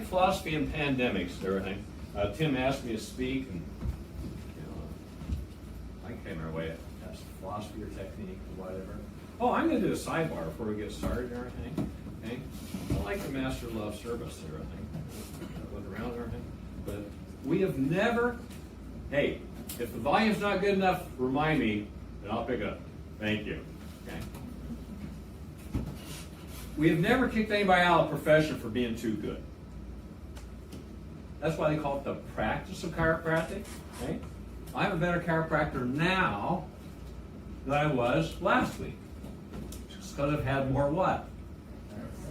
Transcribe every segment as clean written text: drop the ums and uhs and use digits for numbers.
philosophy in pandemics, everything. Tim asked me to speak, and I can't remember what that's philosophy or technique or whatever. Oh, I'm going to do a sidebar before we get started and everything. Okay? I like the master love service and everything. Look around and everything. But we have never, hey, if the volume's not good enough, remind me, and I'll pick it up. Thank you. Okay? We have never kicked anybody out of the profession for being too good. That's why they call it the practice of chiropractic. Okay? I'm a better chiropractor now than I was last week. Just because I've had more what?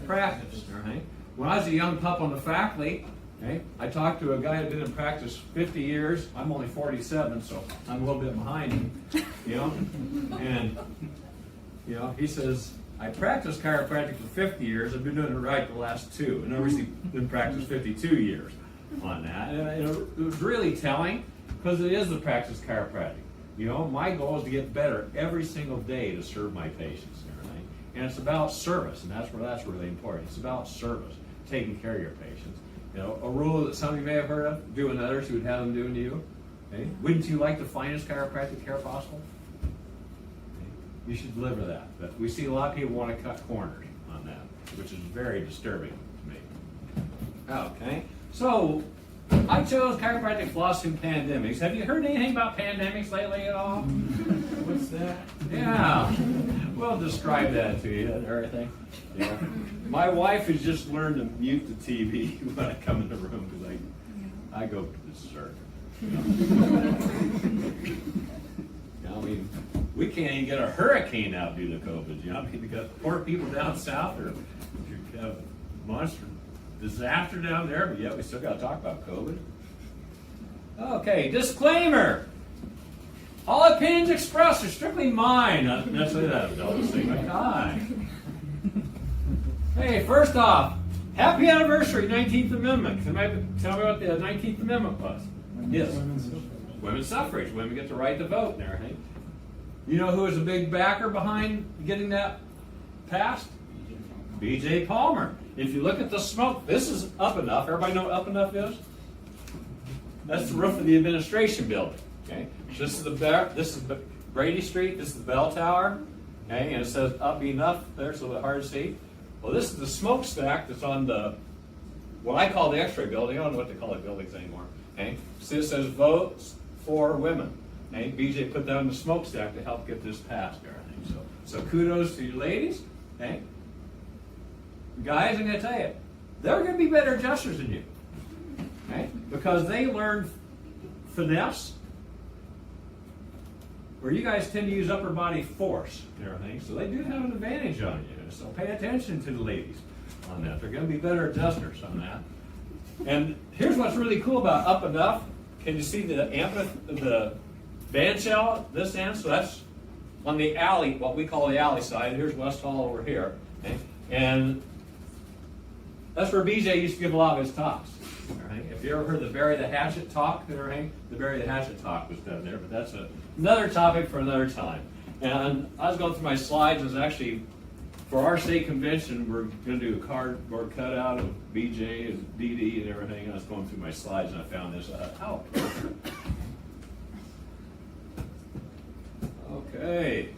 Practice. Right? When I was a young pup on the faculty, okay, I talked to a guy who'd been in practice 50 years. I'm only 47, so I'm a little bit behind him. And he says, I practiced chiropractic for 50 years. I've been doing it right the last 2. And obviously been practiced 52 years on that. And it was really telling because it is the practice of chiropractic. My goal is to get better every single day to serve my patients and everything. And it's about service, and that's really important. It's about service, taking care of your patients. A rule that some of you may have heard of, do unto others you would have them do unto you. Okay? Wouldn't you like the finest chiropractic care possible? You should deliver that. But we see a lot of people want to cut corners on that, which is very disturbing to me. Okay, so I chose chiropractic philosophy in pandemics. Have you heard anything about pandemics lately at all? What's that? Yeah, we'll describe that to you and everything. Yeah. My wife has just learned to mute the TV when I come in the room because I go berserk. I mean, we can't even get a hurricane out due to COVID. We got poor people down south, or you have a monster disaster down there, but yet we still got to talk about COVID. Okay, disclaimer. All opinions expressed are strictly mine, not necessarily that of Delta Sigma Chi. Hey, first off, happy anniversary, 19th Amendment. Can I tell me what the 19th Amendment was? Yes. Women's suffrage. Women get the right to vote and everything. You know who was a big backer behind getting that passed? B.J. Palmer. If you look at the smoke, this is up enough. Everybody know what up enough is? That's the roof of the administration building. Okay. This is Brady Street. This is the bell tower. Okay, and it says up enough there, so it's hard to see. Well, this is the smokestack that's on the what I call the X-ray building. I don't know what they call it buildings anymore. Okay, so it says votes for women. Okay, BJ put that on the smokestack to help get this passed. Everything. So kudos to you ladies. Okay, guys, I'm going to tell you, they're going to be better adjusters than you. Okay, because they learn finesse, where you guys tend to use upper body force and everything. So they do have an advantage on you. So pay attention to the ladies on that. They're going to be better adjusters on that. And here's what's really cool about Up Enough. Can you see the band shell this end? So that's on the alley, what we call the alley side. Here's West Hall over here. Okay? And that's where BJ used to give a lot of his talks. Right? If you ever heard the Bury the Hatchet talk, the Bury the Hatchet talk was done there, but that's another topic for another time. And I was going through my slides. It was actually, for our state convention, we're going to do a cardboard cutout of BJ and DD and everything. I was going through my slides and I found this out. Okay.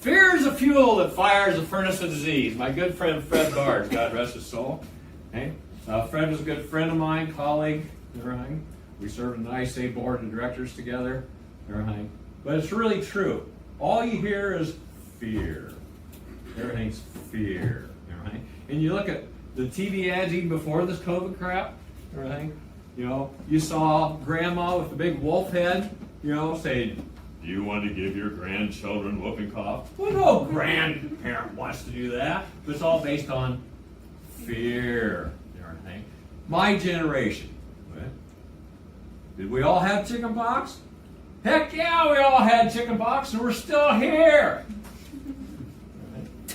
Fear is a fuel that fires a furnace of disease. My good friend Fred Bard, God rest his soul. Okay. Fred was a good friend of mine, colleague, everything. We served on the ISA board of directors together, everything. But it's really true. All you hear is fear. Everything's fear, everything. And you look at the TV ads even before this COVID crap, everything. You saw grandma with the big wolf head, saying, "Do you want to give your grandchildren whooping cough?" Well, no grandparent wants to do that. But it's all based on fear. My generation. Right? Did we all have chicken pox? Heck yeah, we all had chicken pox, and we're still here.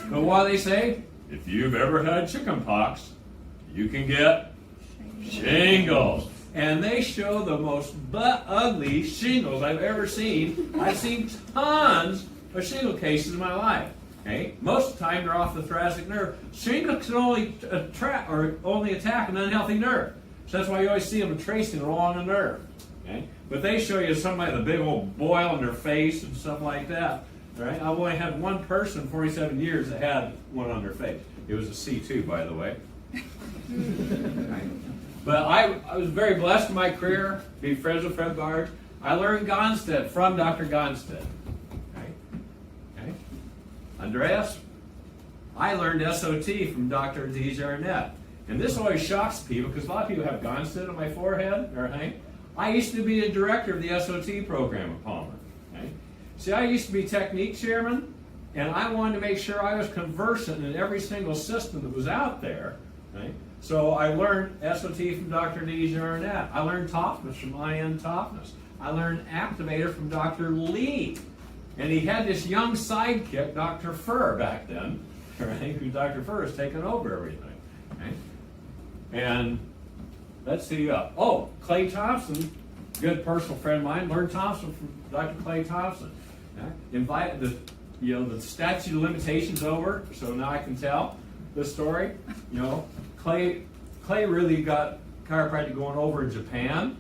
But what do they say? If you've ever had chicken pox, you can get shingles. And they show the most ugly shingles I've ever seen. I've seen tons of shingle cases in my life. Okay? Most of the time they're off the thoracic nerve. Shingles can only attack an unhealthy nerve. So that's why you always see them tracing along the nerve. Okay? But they show you somebody with a big old boil in their face and stuff like that. Right? I've only had one person in 47 years that had one on their face. It was a C2, by the way. Right? But I was very blessed in my career, be friends with Fred Barge. I learned Gonstead from Dr. Gonstead. Okay? Andreas, I learned SOT from Dr. Desjardins. And this always shocks people because a lot of people have Gonstead on my forehead. Right? I used to be a director of the SOT program at Palmer. Okay? See, I used to be technique chairman, and I wanted to make sure I was conversant in every single system that was out there. Right? So I learned SOT from Dr. Desjardins. I learned toughness from IN Toughness. I learned activator from Dr. Lee. And he had this young sidekick, Dr. Furr, back then, right? Who Dr. Furr has taken over everything. Right? And let's see. Clay Thompson, good personal friend of mine, learned Thompson from Dr. Clay Thompson. Invited the statute of limitations over, so now I can tell the story. Clay really got chiropractic going over in Japan,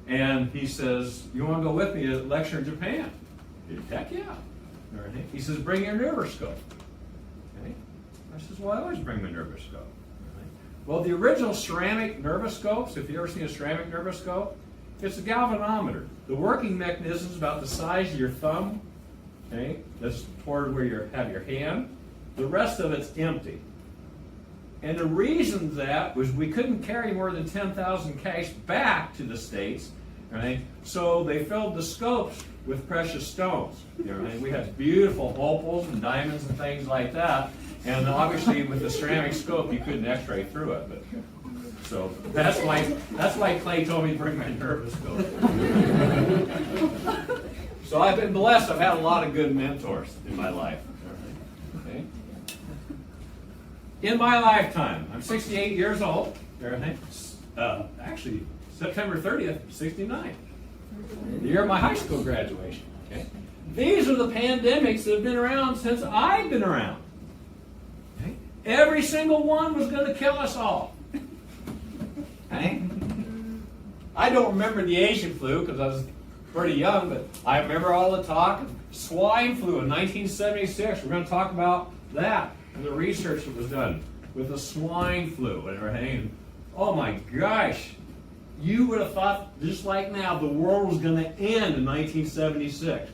and he says, "You want to go with me to lecture in Japan?" Heck yeah. He says, "Bring your nervoscope." Okay. I says, "Well, I always bring my nervoscope." Well, the original ceramic nervoscopes, if you've ever seen a ceramic nervoscope, it's a galvanometer. The working mechanism is about the size of your thumb. Okay, that's toward where you have your hand. The rest of it's empty. And the reason that was we couldn't carry more than 10,000 cash back to the States, right? So they filled the scopes with precious stones. We had beautiful opals and diamonds and things like that. And obviously with the ceramic scope you couldn't x-ray through it. But so that's why Clay told me to bring my nervoscope. So I've been blessed. I've had a lot of good mentors in my life. Okay? In my lifetime, I'm 68 years old. Actually, September 30th, 69. The year of my high school graduation. Okay? These are the pandemics that have been around since I've been around. Okay? Every single one was going to kill us all. Okay? I don't remember the Asian flu because I was pretty young, but I remember all the talk. Swine flu in 1976. We're going to talk about that and the research that was done with the swine flu and everything. Oh my gosh. You would have thought, just like now, the world was going to end in 1976.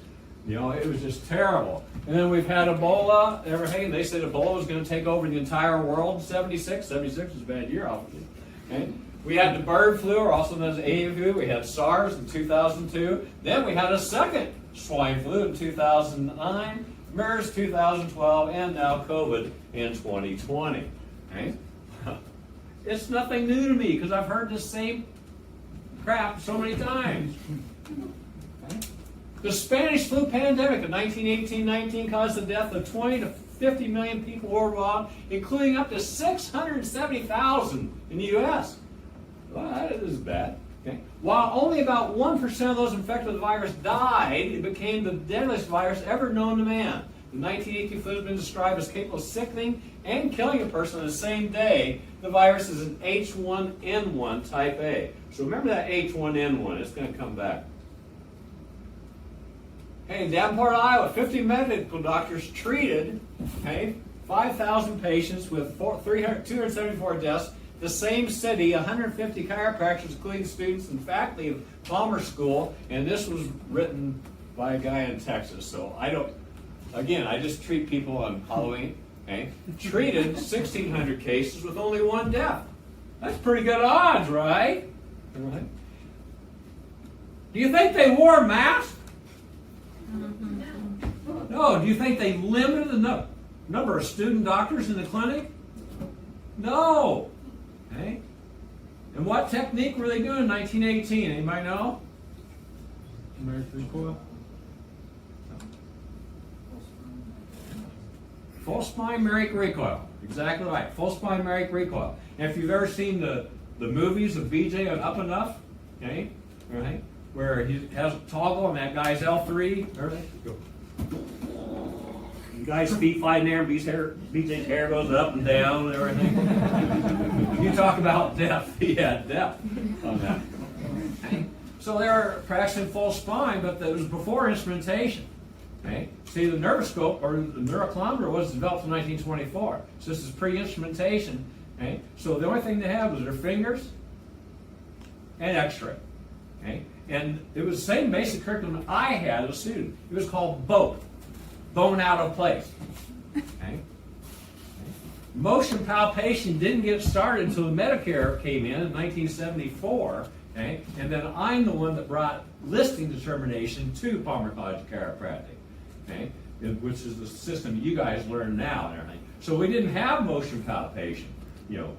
It was just terrible. And then we've had Ebola, everything. They said Ebola was going to take over the entire world in 76. 76 was a bad year, obviously. Okay? We had the bird flu, or also known as avian flu. We had SARS in 2002. Then we had a second swine flu in 2009, MERS 2012, and now COVID in 2020. Okay? It's nothing new to me because I've heard the same crap so many times. Okay? The Spanish flu pandemic of 1918-19 caused the death of 20 to 50 million people worldwide, including up to 670,000 in the U.S. Well, that is bad. Okay? While only about 1% of those infected with the virus died, it became the deadliest virus ever known to man. The 1918 flu has been described as capable of sickening and killing a person on the same day. The virus is an H1N1 type A. So remember that H1N1. It's going to come back. Hey, in Davenport, Iowa, 50 medical doctors treated 5,000 patients with 274 deaths. The same city, 150 chiropractors, including students and faculty of Palmer School, and this was written by a guy in Texas. So I just treat people on Halloween. Okay? Treated 1,600 cases with only one death. That's pretty good odds, right? Do you think they wore masks? No. Do you think they limited the number of student doctors in the clinic? No. Okay. And what technique were they doing in 1918? Anybody know? Merrick recoil. Full spine Merrick recoil. Exactly right. Full spine Merrick recoil. And if you've ever seen the movies of BJ on Up Enough, okay, right, where he has a toggle and that guy's L3, everything, go. The guy's feet fly in there, and BJ's hair goes up and down and everything. You talk about depth. He had depth on that. Okay? So they were practicing full spine, but it was before instrumentation. Okay? See, the nervoscope or the neuroclimeter was developed in 1924. So this is pre-instrumentation. Okay? So the only thing they had was their fingers and X-ray. Okay? And it was the same basic curriculum I had as a student. It was called BOPE, bone out of place. Okay? Motion palpation didn't get started until Medicare came in 1974. Okay? And then I'm the one that brought listing determination to Palmer College of Chiropractic, okay? Which is the system you guys learn now and everything. So we didn't have motion palpation,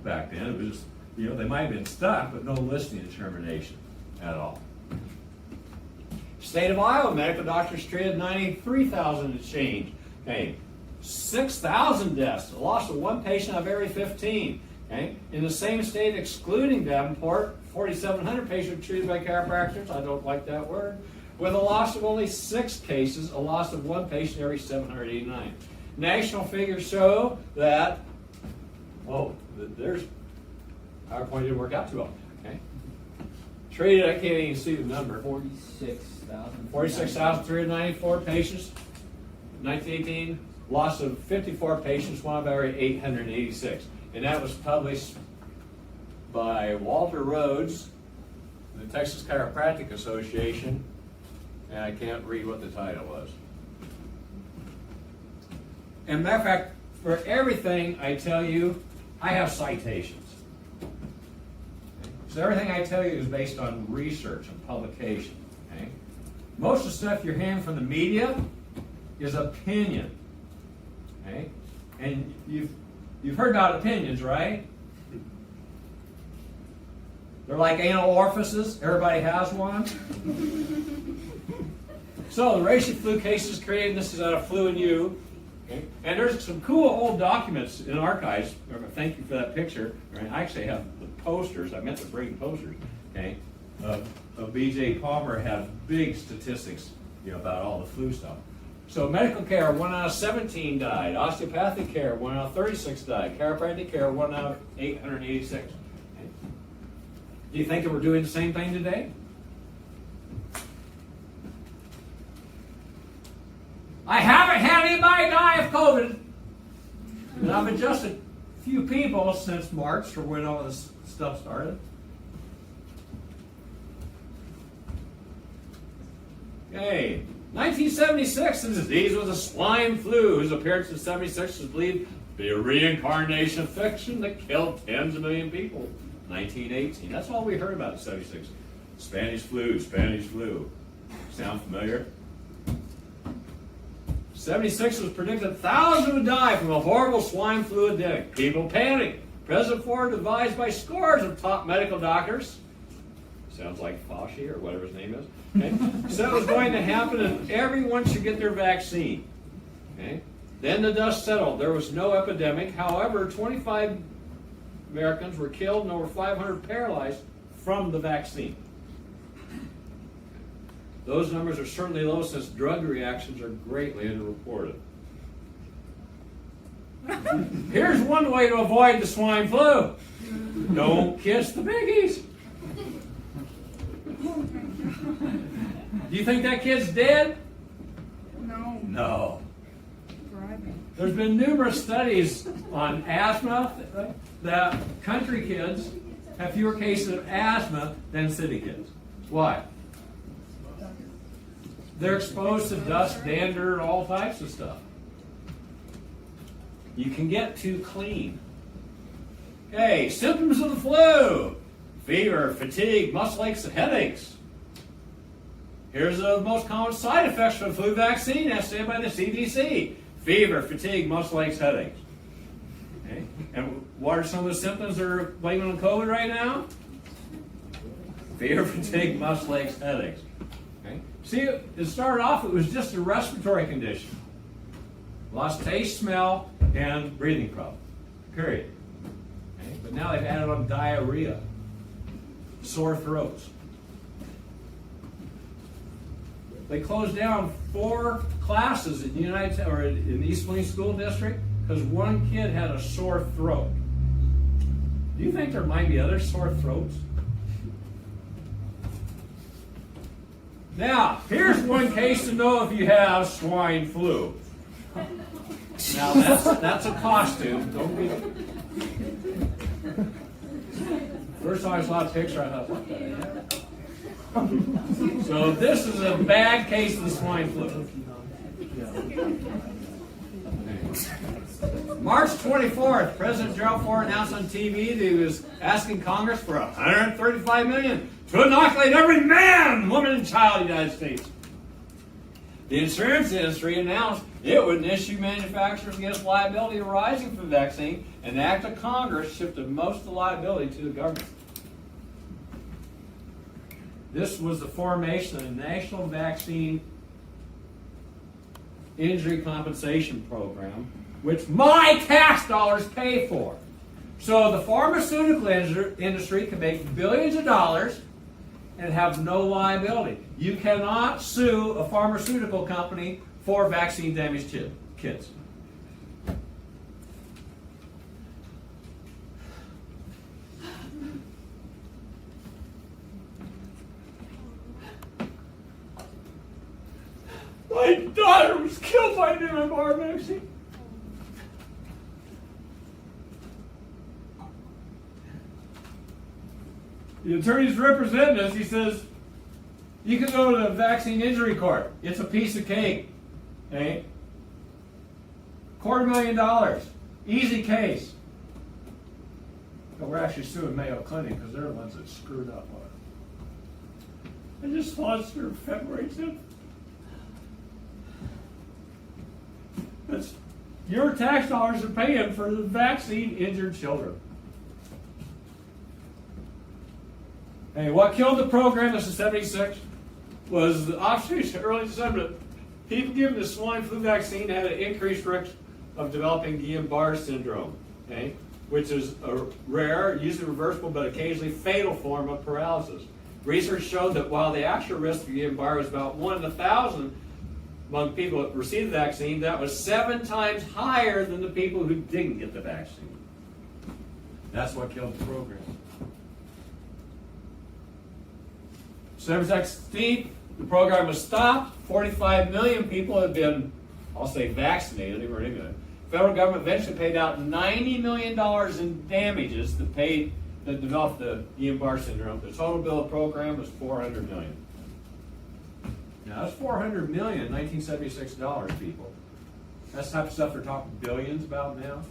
back then. It was just, they might have been stuck, but no listing determination at all. State of Iowa, medical doctors treated 93,000 and change. Okay, 6,000 deaths, a loss of one patient of every 15. Okay, in the same state, excluding Davenport, 4,700 patients treated by chiropractors. I don't like that word. With a loss of only 6 cases, a loss of one patient every 789. National figures show that. There's PowerPoint didn't work out too well. Okay, treated. I can't even see the number. 46,394 patients. 1918, loss of 54 patients, one of every 886. And that was published by Walter Rhodes, the Texas Chiropractic Association, and I can't read what the title was. And matter of fact, for everything I tell you, I have citations. So everything I tell you is based on research and publication. Okay? Most of the stuff you're hearing from the media is opinion. Okay? And you've heard about opinions, right? They're like anal orifices. Everybody has one. So the reishi flu cases created, this is out of Flu and You. Okay? And there's some cool old documents in archives. Thank you for that picture. I actually have the posters. I meant to bring posters. Okay? Of BJ Palmer have big statistics about all the flu stuff. So medical care, 1 out of 17 died. Osteopathic care, 1 out of 36 died. Chiropractic care, 1 out of 886. Okay. Do you think that we're doing the same thing today? I haven't had anybody die of COVID. And I've adjusted a few people since March, or when all this stuff started. Okay. 1976, the disease was a swine flu, whose appearance in 76 is believed to be a reincarnation of fiction that killed tens of millions of people. 1918, that's all we heard about in 76. Spanish flu, Spanish flu. Sound familiar? 76 was predicted thousands would die from a horrible swine flu epidemic. People panicked. President Ford, advised by scores of top medical doctors, sounds like Fauci or whatever his name is, okay, said it was going to happen and everyone should get their vaccine. Okay? Then the dust settled. There was no epidemic. However, 25 Americans were killed and over 500 paralyzed from the vaccine. Those numbers are certainly low since drug reactions are greatly underreported. Here's one way to avoid the swine flu. Don't kiss the piggies. Do you think that kid's dead? No. No. Driving. There's been numerous studies on asthma that country kids have fewer cases of asthma than city kids. Why? They're exposed to dust, dander, and all types of stuff. You can get too clean. Okay, symptoms of the flu. Fever, fatigue, muscle aches, and headaches. Here's the most common side effects from the flu vaccine, estimated by the CDC. Fever, fatigue, muscle aches, headaches. Okay. And what are some of the symptoms that are blaming on COVID right now? Fever, fatigue, muscle aches, headaches. Okay. See, it started off, it was just a respiratory condition. Lost taste, smell, and breathing problem. Period. Okay. But now they've added on diarrhea, sore throats. they closed down 4 classes in in the East Moline School District because one kid had a sore throat. Do you think there might be other sore throats? Now, here's one case to know if you have swine flu. Now that's a costume. Don't be. First time I saw a picture, I thought, what the heck? So this is a bad case of the swine flu. March 24th, President Gerald Ford announced on TV that he was asking Congress for $135 million to inoculate every man, woman, and child in the United States. The insurance industry announced it would issue manufacturers against liability arising from the vaccine, and the act of Congress shifted most of the liability to the government. This was the formation of the National Vaccine Injury Compensation Program, which my tax dollars pay for. So the pharmaceutical industry can make billions of dollars and have no liability. You cannot sue a pharmaceutical company for vaccine damaged kids. My daughter was killed by an MMR vaccine. The attorney's representing us. He says, you can go to the vaccine injury court. It's a piece of cake. Okay? $250,000. Easy case. But we're actually suing Mayo Clinic because they're the ones that screwed up on it. I just sponsored February 10th. That's, your tax dollars are paying for the vaccine injured children. Hey, what killed the program, this is 76, was the observation early December that people given the swine flu vaccine had an increased risk of developing Guillain-Barré syndrome, okay, which is a rare, usually reversible, but occasionally fatal form of paralysis. Research showed that while the actual risk of Guillain-Barré was about 1 in 1,000 among people that received the vaccine, that was 7 times higher than the people who didn't get the vaccine. That's what killed the program. December 16th, the program was stopped. 45 million people have been, I'll say, vaccinated. They weren't even. The federal government eventually paid out $90 million in damages to pay that developed the Guillain-Barré syndrome. The total bill of program was $400 million. Now that's $400 million, 1976 dollars, people. That's the type of stuff they're talking billions about now.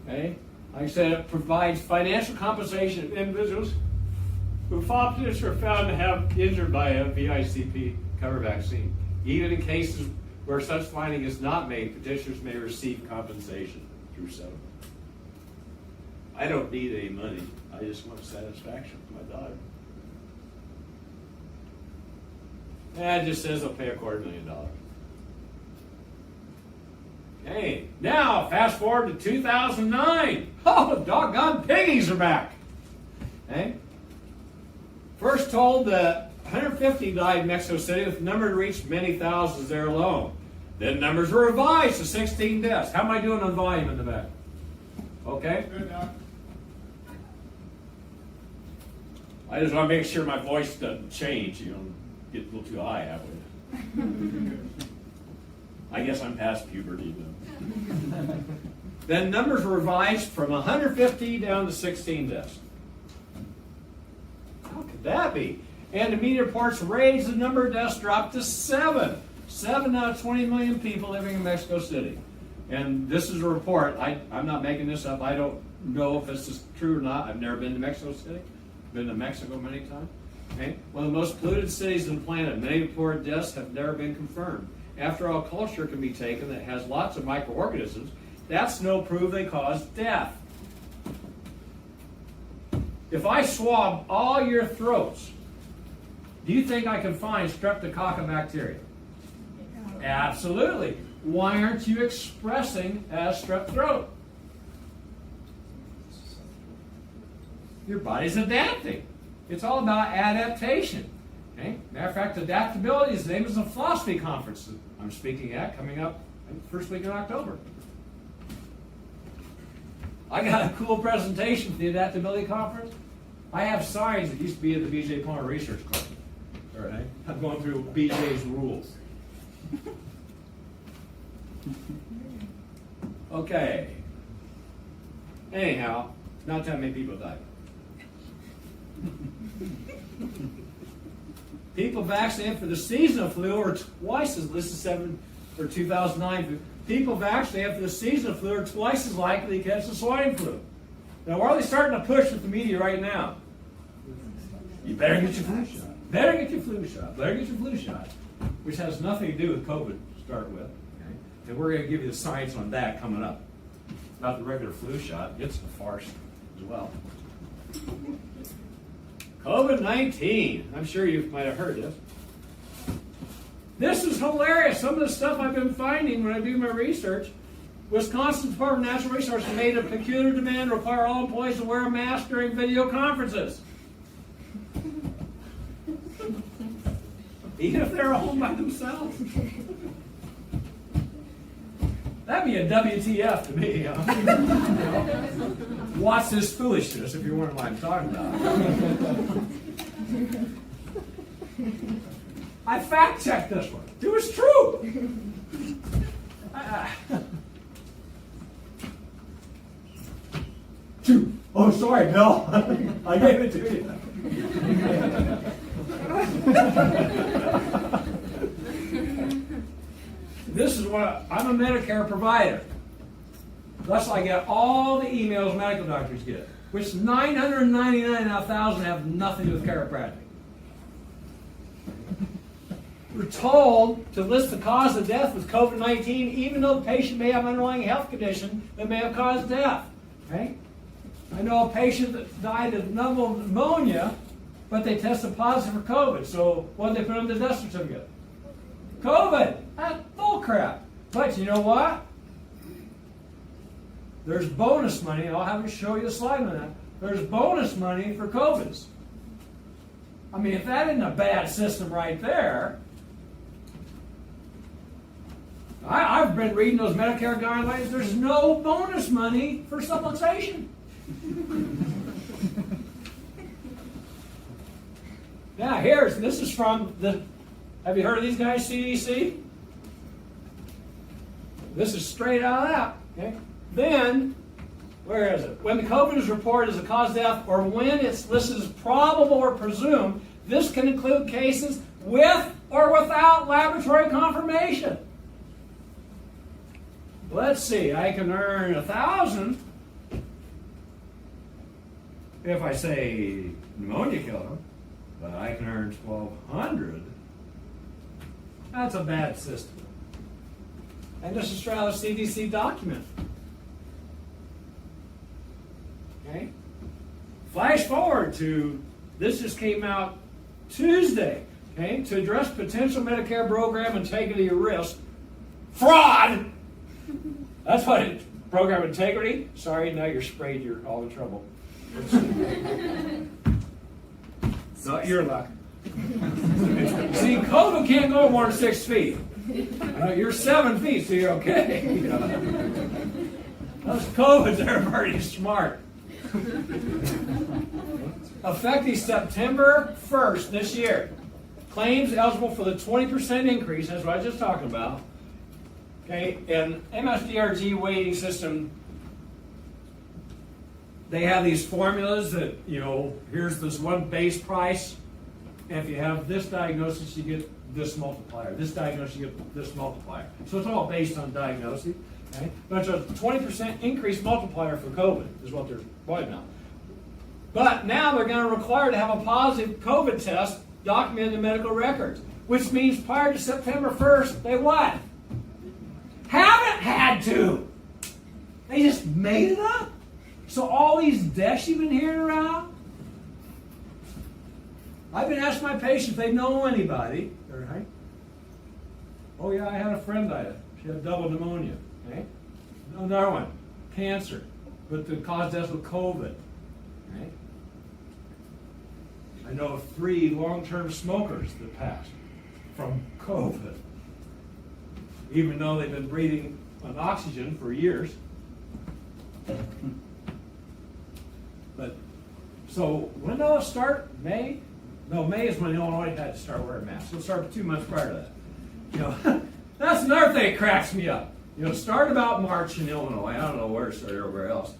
Okay. Like I said, it provides financial compensation to individuals who fought petitions are found to have injured by a VICP cover vaccine. Even in cases where such finding is not made, petitioners may receive compensation through settlement. I don't need any money. I just want satisfaction for my daughter. And it just says they'll pay $250,000. Okay, now fast forward to 2009. Oh, doggone piggies are back. Okay. First told that 150 died in Mexico City, with the number reached many thousands there alone. Then numbers were revised to 16 deaths. How am I doing on volume in the back? Okay? Good, Doc. I just want to make sure my voice doesn't change, get a little too high halfway. I guess I'm past puberty though. Then numbers were revised from 150 down to 16 deaths. How could that be? And the media reports raised the number of deaths dropped to 7. 7 out of 20 million people living in Mexico City. And this is a report. I'm not making this up. I don't know if this is true or not. I've never been to Mexico City. Been to Mexico many times. Okay? One of the most polluted cities on the planet. Many reported deaths have never been confirmed. After all, culture can be taken that has lots of microorganisms. That's no proof they cause death. If I swab all your throats, do you think I can find Streptococcus bacteria? Absolutely. Why aren't you expressing as strep throat? Your body's adapting. It's all about adaptation. Okay? Matter of fact, adaptability is the name of the philosophy conference that I'm speaking at coming up first week in October. I got a cool presentation for the adaptability conference. I have signs that used to be at the BJ Palmer Research Club. All right? I'm going through BJ's rules. Okay. Anyhow, not that many people died. People vaccinated for the seasonal flu are twice as, this is 2009. People vaccinated for the seasonal flu are twice as likely to catch the swine flu. Now, where are they starting to push with the media right now? You better get your flu shot. Better get your flu shot. Better get your flu shot. Which has nothing to do with COVID to start with. Okay? And we're going to give you the science on that coming up. Not the regular flu shot. It's a farce as well. COVID-19. I'm sure you might have heard this. This is hilarious. Some of the stuff I've been finding when I do my research. Wisconsin Department of Natural Resources made a peculiar demand to require all employees to wear a mask during video conferences. Even if they're home by themselves. That'd be a WTF to me. Watch this foolishness if you're wondering what I'm talking about. I fact checked this one. It was true. Oh, sorry, Bill. I gave it to you. This is what I'm a Medicare provider. Thus, I get all the emails medical doctors get, which 999 out of 1,000 have nothing to do with chiropractic. We're told to list the cause of death with COVID-19, even though the patient may have an underlying health condition that may have caused death. Okay? I know a patient that died of pneumonia, but they tested positive for COVID. So what did they put on the death certificate? COVID. That's bull crap. But you know what? There's bonus money. I'll have to show you a slide on that. There's bonus money for COVIDs. I mean, if that isn't a bad system right there. I've been reading those Medicare guidelines. There's no bonus money for subluxation. Now, this is from the, have you heard of these guys, CDC? This is straight out of that. Okay? Then, where is it? When the COVID is reported as a cause of death, or when it's listed as probable or presumed, this can include cases with or without laboratory confirmation. Let's see, I can earn 1,000 if I say pneumonia killed him, but I can earn 1,200. That's a bad system. And this is straight out of CDC document. Okay? Flash forward to, this just came out Tuesday. Okay? To address potential Medicare program integrity risk. Fraud! That's what it, program integrity. Sorry, now you're sprayed, you're all in trouble. Not your luck. See, COVID can't go more than 6 feet. You're 7 feet, so you're okay. Those COVIDs are pretty smart. Effective September 1st this year, claims eligible for the 20% increase, that's what I was just talking about. Okay, and MSDRG weighting system, they have these formulas that, here's this one base price, and if you have this diagnosis, you get this multiplier. This diagnosis, you get this multiplier. So it's all based on diagnosis. Okay? But it's a 20% increase multiplier for COVID, is what they're pointing out. But now they're going to require to have a positive COVID test documented in medical records, which means prior to September 1st, they what? Haven't had to. They just made it up. So all these deaths you've been hearing around, I've been asking my patients if they know anybody. Right? Oh yeah, I had a friend die. She had double pneumonia. Okay? Another one, cancer, but the cause death with COVID. Okay? I know of 3 long-term smokers that passed from COVID, even though they've been breathing on oxygen for years. But, so when did it start? May? No, May is when Illinois had to start wearing masks. It started 2 months prior to that. You know, that's another thing that cracks me up. You know, it started about March in Illinois. I don't know where it started everywhere else.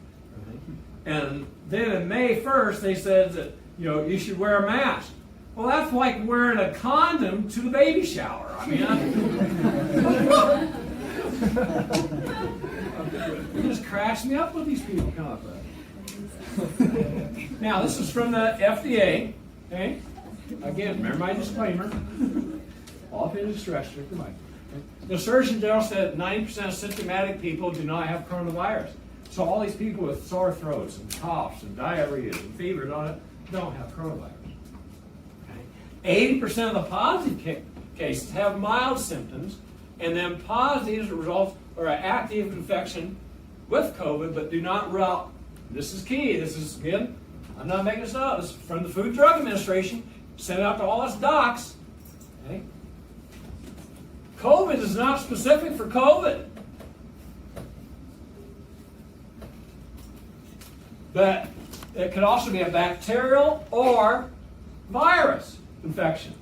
And then in May 1st, they said that, you know, you should wear a mask. Well, that's like wearing a condom to the baby shower. I mean, it just cracks me up when these people come up with that. Now, this is from the FDA. Okay? Again, remember my disclaimer. All opinions expressed, strictly mine. The Surgeon General said 90% of symptomatic people do not have coronavirus. So all these people with sore throats and coughs and diarrhea and fevers don't have coronavirus. Okay? 80% of the positive cases have mild symptoms, and then positive results are an active infection with COVID, but do not rule out. This is key. This is, again, I'm not making this up. This is from the Food and Drug Administration, sent out to all its docs. Okay? COVID is not specific for COVID. But it could also be a bacterial or virus infection.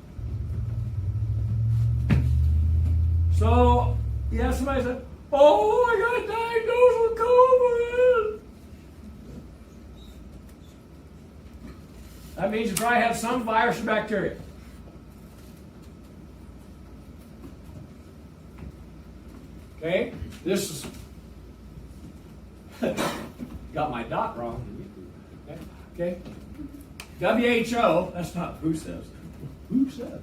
So, yeah, somebody said, oh, I got diagnosed with COVID. That means you probably have some virus or bacteria. Okay, this is got my dot wrong. Okay, WHO. That's not who says. Who says?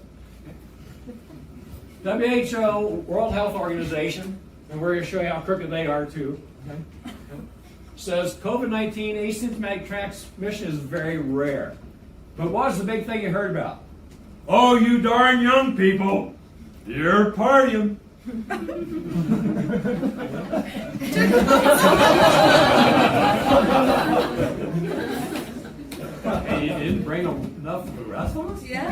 WHO, World Health Organization, and we're going to show you how crooked they are too. Okay? Says COVID-19 asymptomatic transmission is very rare. But what's the big thing you heard about? Oh, you darn young people, you're partying. Hey, you didn't bring enough for the rest of us? Yeah.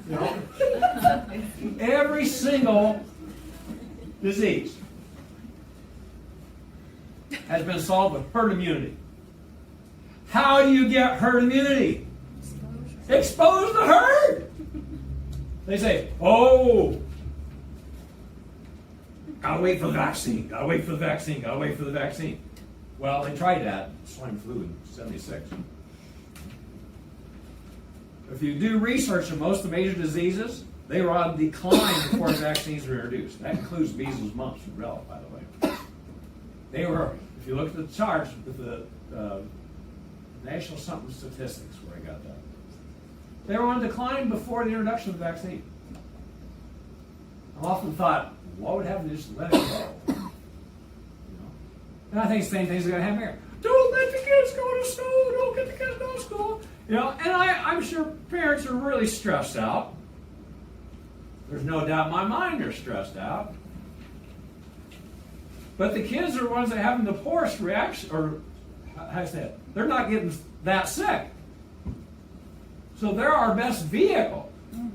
You know, every single disease has been solved with herd immunity. How do you get herd immunity? Expose the herd. They say, oh, gotta wait for the vaccine, gotta wait for the vaccine, gotta wait for the vaccine. Well, they tried that, swine flu in '76. If you do research on most of the major diseases, they were on decline before vaccines were introduced. That includes measles, mumps, and rubella, by the way. They were, if you look at the charts with the National Something Statistics, where I got that, they were on decline before the introduction of the vaccine. I've often thought, what would happen to just let it go? You know? And I think the same thing's going to happen here. Don't let the kids go to school. Don't get the kids to go to school. You know, and I'm sure parents are really stressed out. There's no doubt in my mind they're stressed out. But the kids are the ones that are having the poorest reaction, or how I say it, they're not getting that sick. So they're our best vehicle.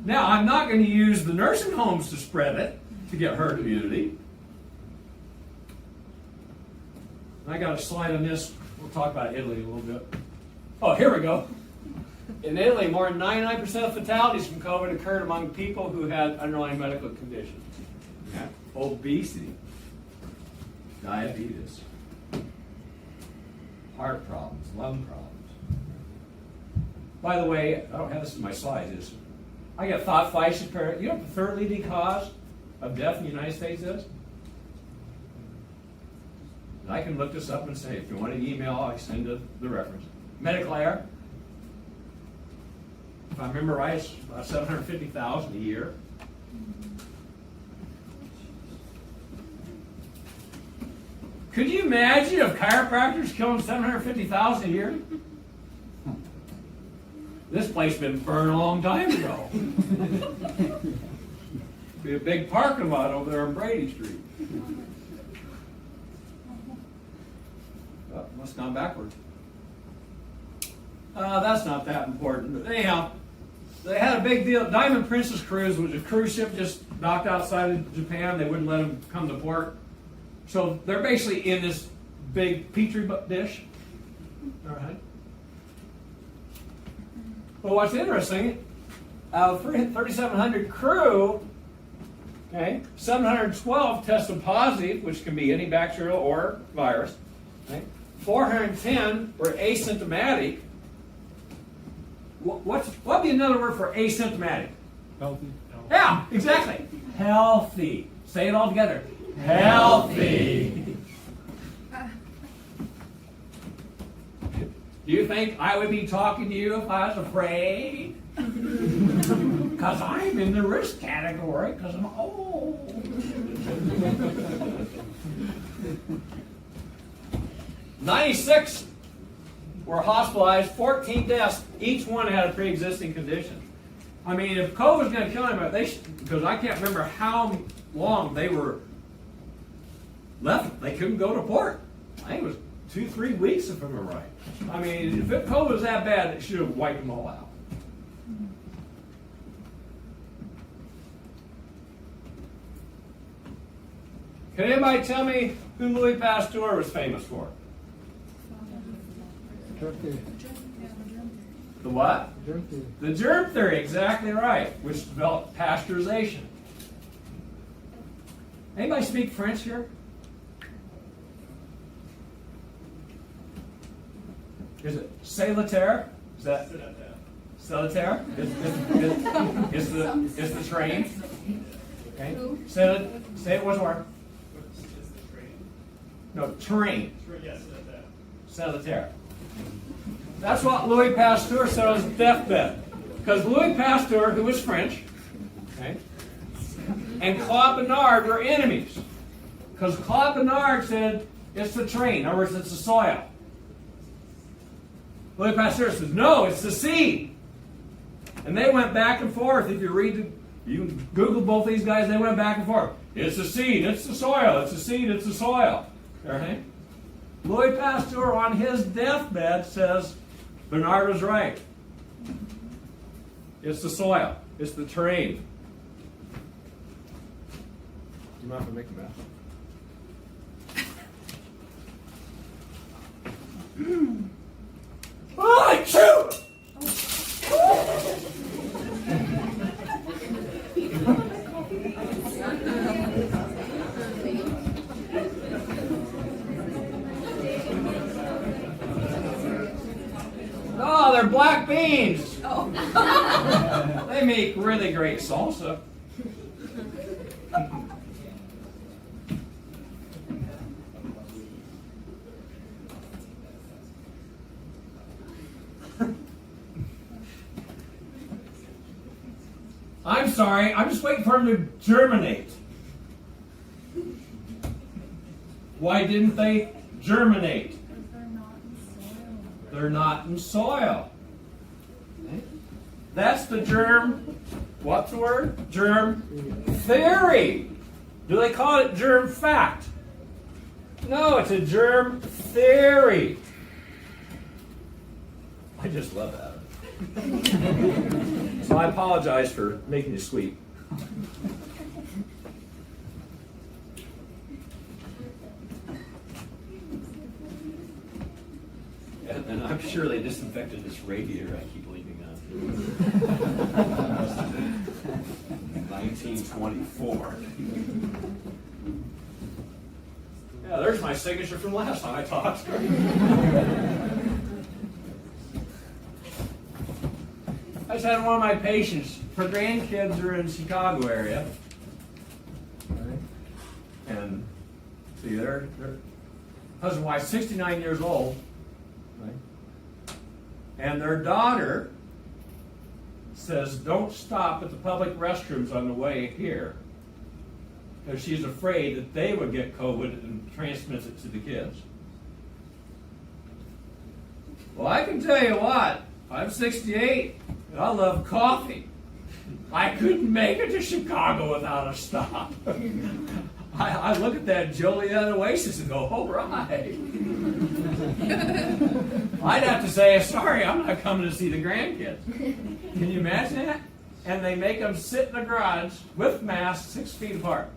Now, I'm not going to use the nursing homes to spread it to get herd immunity. I got a slide on this. We'll talk about Italy a little bit. Oh, here we go. In Italy, more than 99% of fatalities from COVID occurred among people who had underlying medical conditions. Yeah. Obesity, diabetes, heart problems, lung problems. By the way, I don't have this in my slides. I get thought Pfizer parent. You know what the third leading cause of death in the United States is? And I can look this up and say, if you want an email, I send the reference. Medical error. If I remember right, it's about 750,000 a year. Could you imagine if chiropractors killing 750,000 a year? This place has been burned a long time ago. Be a big parking lot over there on Brady Street. Oh, must have gone backwards. That's not that important. But anyhow, they had a big deal. Diamond Princess Cruise was a cruise ship just docked outside of Japan. They wouldn't let them come to port. So they're basically in this big petri dish. All right. Well, what's interesting, out of 3,700 crew, okay, 712 tested positive, which can be any bacterial or virus. Okay? 410 were asymptomatic. What'd be another word for asymptomatic? Healthy. Yeah, exactly. Healthy. Say it all together. Healthy. Do you think I would be talking to you if I was afraid? Because I'm in the risk category because I'm old. 96 were hospitalized, 14 deaths. Each one had a pre-existing condition. I mean, if COVID was going to kill anybody, because I can't remember how long they were left. They couldn't go to port. I think it was 2-3 weeks, if I'm right. I mean, if COVID was that bad, it should have wiped them all out. Can anybody tell me who Louis Pasteur was famous for? Turkey. The what? Turkey. The germ theory, exactly right, which developed pasteurization. Anybody speak French here? Is it solitaire? Is that solitaire? Is the train? Okay. Say it once more. No, train. Solitaire. That's what Louis Pasteur said on his deathbed. Because Louis Pasteur, who was French, okay, and Claude Bernard were enemies. Because Claude Bernard said it's the train, in other words, it's the soil. Louis Pasteur says, no, it's the seed. And they went back and forth. If you read, you can Google both these guys, they went back and forth. It's the seed, it's the soil, it's the seed, it's the soil. All right? Louis Pasteur on his deathbed says, Bernard was right. It's the soil. It's the terrain. Do you mind if I make a mess? Oh, shoot! Oh, they're black beans. Oh. They make really great salsa. I'm sorry, I'm just waiting for them to germinate. Why didn't they germinate? They're not in soil. That's the germ, what's the word? Germ theory. Do they call it germ fact? No, it's a germ theory. I just love that. So I apologize for making you sweet. And I'm sure they disinfected this radiator I keep leaving on. 1924. Yeah, there's my signature from last time I talked. I just had one of my patients, her grandkids are in Chicago area. Right. And see, their husband and wife, 69 years old. Right. And their daughter says, don't stop at the public restrooms on the way here. Because she's afraid that they would get COVID and transmit it to the kids. Well, I can tell you what, I'm 68, and I love coffee. I couldn't make it to Chicago without a stop. I look at that Joliet Oasis and go, all right. I'd have to say, sorry, I'm not coming to see the grandkids. Can you imagine that? And they make them sit in the garage with masks 6 feet apart.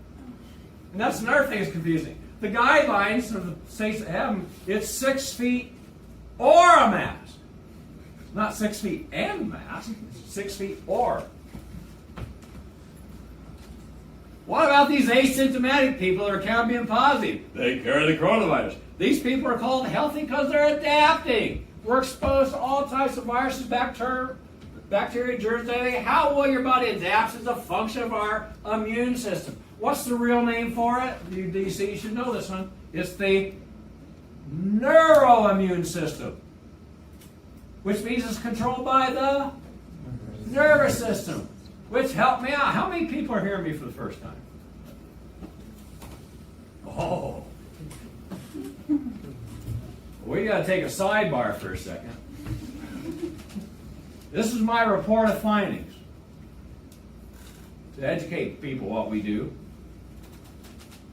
And that's another thing that's confusing. The guidelines of the states that have them, it's 6 feet or a mask. Not 6 feet and a mask, it's 6 feet or. What about these asymptomatic people that are counted being positive? They carry the coronavirus. These people are called healthy because they're adapting. We're exposed to all types of viruses, bacteria, germs, anything. How well your body adapts is a function of our immune system. What's the real name for it? You DC, you should know this one. It's the neuroimmune system, which means it's controlled by the nervous system, which helped me out. How many people are hearing me for the first time? Oh. We got to take a sidebar for a second. This is my report of findings to educate people what we do.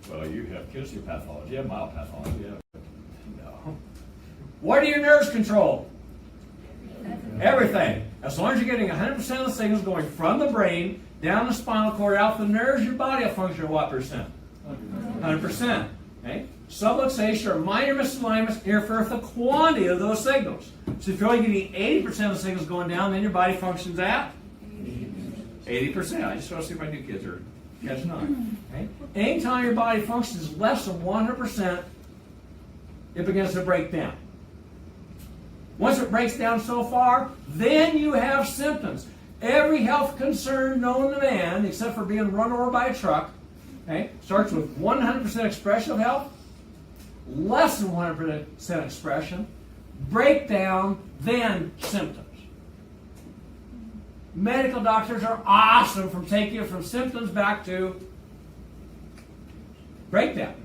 Well, you have kidney pathology, you have mild pathology. No. What are your nerves control? Everything. As long as you're getting 100% of the signals going from the brain down the spinal cord out the nerves, your body will function at what percent? 100%. Okay? Subluxation or minor misalignments interfere with the quantity of those signals. So if you're only getting 80% of the signals going down, then your body functions at 80%. I just want to see if my new kids are catching on. Okay? Anytime your body functions less than 100%, it begins to break down. Once it breaks down so far, then you have symptoms. Every health concern known to man, except for being run over by a truck, okay, starts with 100% expression of health, less than 100% expression, breakdown, then symptoms. Medical doctors are awesome from taking you from symptoms back to breakdown.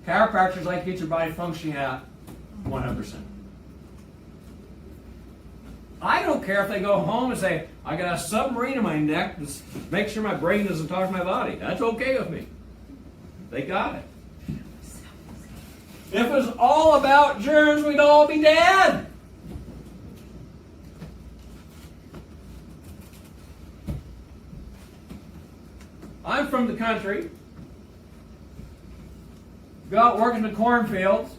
Chiropractors like to get your body functioning at 100%. I don't care if they go home and say, I got a submarine in my neck to make sure my brain doesn't talk to my body. That's okay with me. They got it. If it was all about germs, we'd all be dead. I'm from the country. Go out working the cornfields.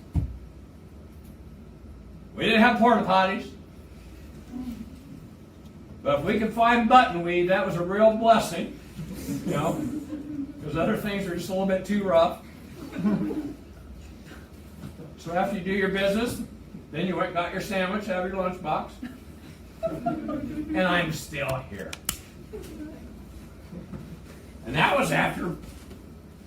We didn't have porta potties. But if we could find buttonweed, that was a real blessing. You know, because other things are just a little bit too rough. So after you do your business, then you went and got your sandwich, have your lunchbox. And I'm still here. And that was after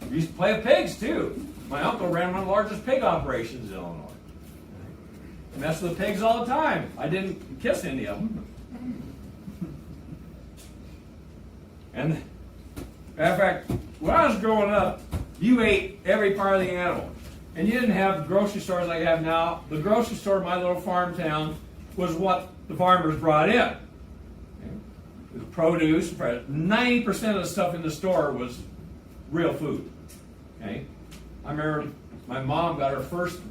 we used to play with pigs too. My uncle ran one of the largest pig operations in Illinois. I messed with the pigs all the time. I didn't kiss any of them. And matter of fact, when I was growing up, you ate every part of the animal. And you didn't have grocery stores like you have now. The grocery store in my little farm town was what the farmers brought in. Okay? The produce, 90% of the stuff in the store was real food. Okay? I remember my mom got her first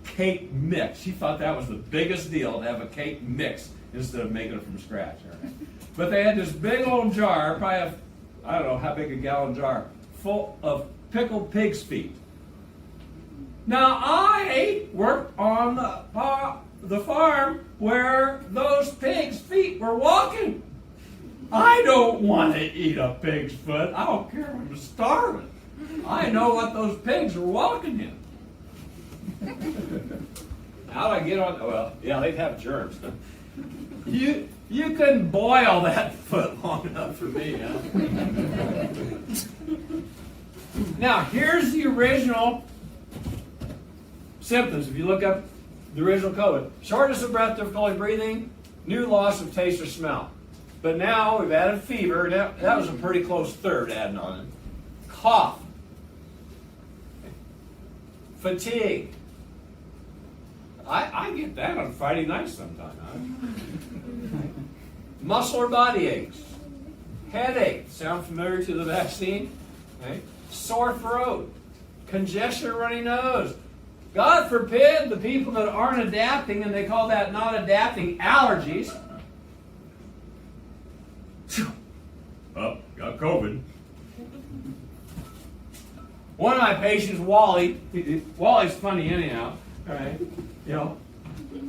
cake mix. She thought that was the biggest deal to have a cake mix instead of making it from scratch. Right? But they had this big old jar, probably I don't know how big a gallon jar, full of pickled pig's feet. Now I worked on the farm where those pigs' feet were walking. I don't want to eat a pig's foot. I don't care if I'm starving. I know what those pigs are walking in. How'd I get on? Well, yeah, they'd have germs. You couldn't boil that foot long enough for me, huh? Now, here's the original symptoms. If you look up the original COVID, shortness of breath, difficulty breathing, new loss of taste or smell. But now we've added fever, and that was a pretty close third adding on it. Cough, fatigue. I get that on Friday nights sometimes. Huh? Muscle or body aches, headache. Sound familiar to the vaccine? Okay. Sore throat, congestion, runny nose. God forbid the people that aren't adapting, and they call that not adapting allergies. Oh, got COVID. One of my patients, Wally, Wally's funny anyhow, right? You know,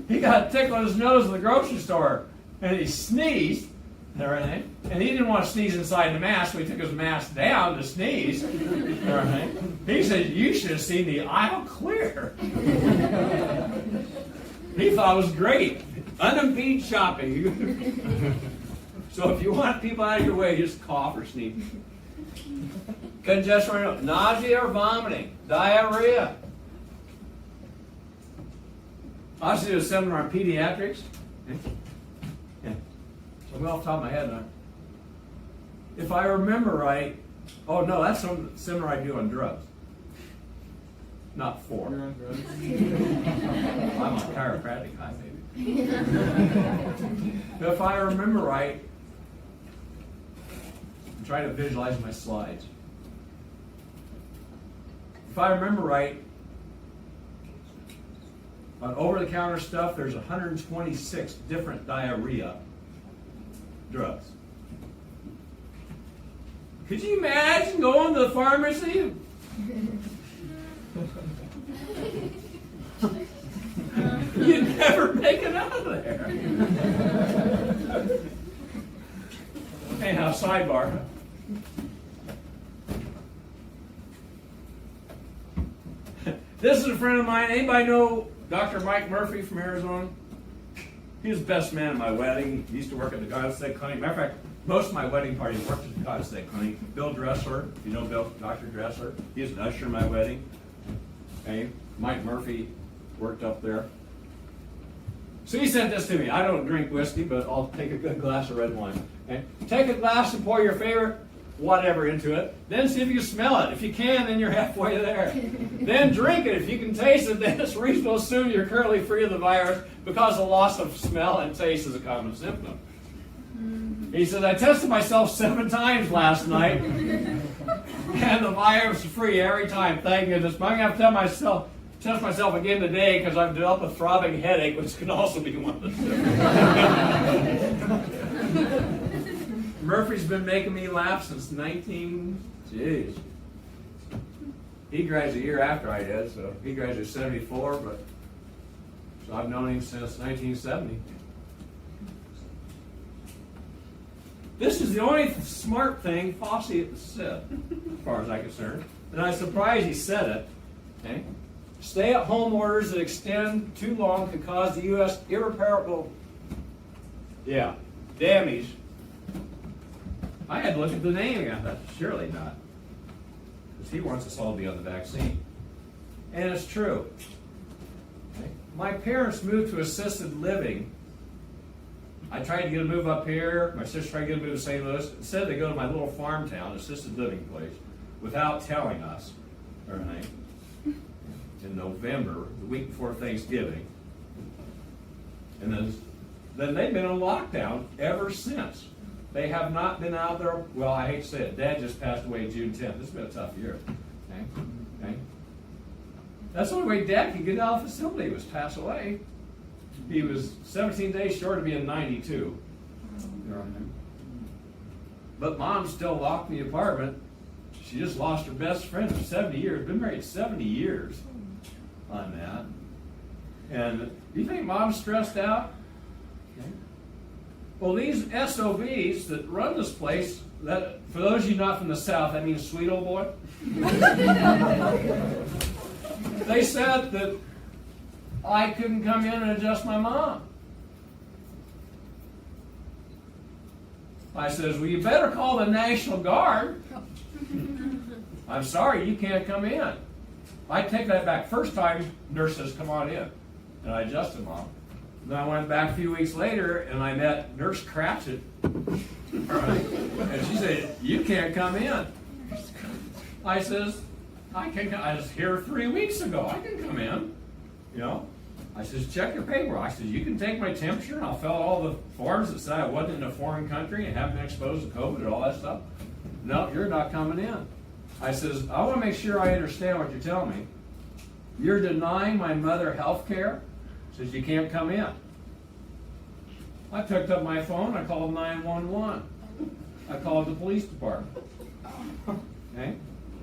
he got a tickle in his nose in the grocery store, and he sneezed, and everything. And he didn't want to sneeze inside the mask, so he took his mask down to sneeze. Everything. He said, "You should have seen the aisle clear." He thought it was great. Unimpeded shopping. So if you want people out of your way, just cough or sneeze. Congestion, nausea or vomiting, diarrhea. I also did a seminar on pediatrics. Yeah. So I'm off the top of my head now. If I remember right, oh no, that's some seminar I do on drugs. Not for. You're on drugs. I'm a chiropractic high, maybe. If I remember right, I'm trying to visualize my slides. If I remember right, on over-the-counter stuff, there's 126 different diarrhea drugs. Could you imagine going to the pharmacy? You'd never make it out of there. Anyhow, sidebar. This is a friend of mine. Anybody know Dr. Mike Murphy from Arizona? He was the best man at my wedding. He used to work at the Goddess State Clinic. Matter of fact, most of my wedding parties worked at the Goddess State Clinic. Bill Dressler, if you know Bill, Dr. Dressler, he was an usher in my wedding. Okay. Mike Murphy worked up there. So he sent this to me. I don't drink whiskey, but I'll take a good glass of red wine. Okay? Take a glass and pour your favorite whatever into it. Then see if you can smell it. If you can, then you're halfway there. Then drink it. If you can taste it, then it's reasonable to assume you're currently free of the virus because the loss of smell and taste is a common symptom. He said, I tested myself 7 times last night, and the virus is free every time. Thank goodness. But I'm going to have to test myself again today because I've developed a throbbing headache, which could also be one of the symptoms. Murphy's been making me laugh since Jeez. He graduated a year after I did, so he graduated 74, but so I've known him since 1970. This is the only smart thing Fossey said, as far as I'm concerned. And I'm surprised he said it. Okay? Stay-at-home orders that extend too long could cause the U.S. irreparable damage. I had to look at the name again. I thought, surely not. Because he wants us all to be on the vaccine. And it's true. Okay? My parents moved to assisted living. I tried to get a move up here. My sister tried to get a move to St. Louis. Instead, they go to my little farm town, assisted living place, without telling us. All right. In November, the week before Thanksgiving. And then they've been on lockdown ever since. They have not been out there. Well, I hate to say it. Dad just passed away June 10th. This has been a tough year. Okay? That's the only way Dad could get out of the facility was pass away. He was 17 days short of being 92. But Mom still locked in the apartment. She just lost her best friend of 70 years. Been married 70 years on that. And do you think Mom's stressed out? Okay. Well, these SOBs that run this place, that for those of you not from the South, that means sweet old boy. They said that I couldn't come in and adjust my mom. I says, well, you better call the National Guard. I'm sorry, you can't come in. I take that back. First time, nurse says, come on in. And I adjusted Mom. Then I went back a few weeks later and I met Nurse Cratchit. Right? And she said, you can't come in. I says, I was here 3 weeks ago. I can come in. You know? I says, check your paperwork. I says, you can take my temperature and I'll fill out all the forms that say I wasn't in a foreign country and haven't been exposed to COVID and all that stuff. No, you're not coming in. I says, I want to make sure I understand what you're telling me. you're denying my mother health care? Says, you can't come in. I picked up my phone, I called 911. I called the police department. Okay?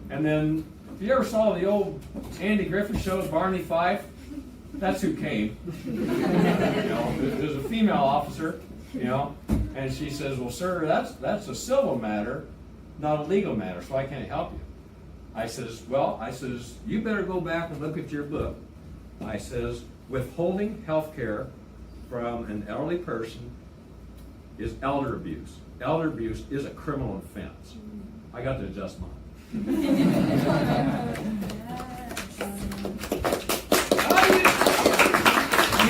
And then, if you ever saw the old Andy Griffith shows, Barney Fife, that's who came. You know, there's a female officer, you know, and she says, well, sir, that's a civil matter, not a legal matter, so I can't help you. I says, you better go back and look at your book. I says, withholding health care from an elderly person is elder abuse. Elder abuse is a criminal offense. I got to adjust mine. You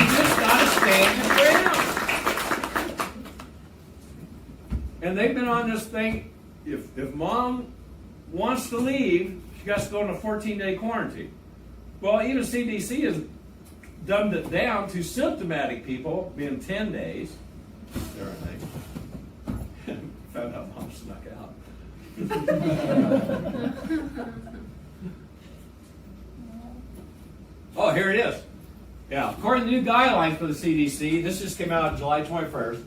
just gotta stand your ground. And they've been on this thing, if mom wants to leave, she got to go in a 14-day quarantine. Well, even CDC has dumbed it down to symptomatic people being 10 days. There, I think. Found out mom snuck out. Oh, here it is. Yeah, according to new guidelines for the CDC, this just came out July 21st.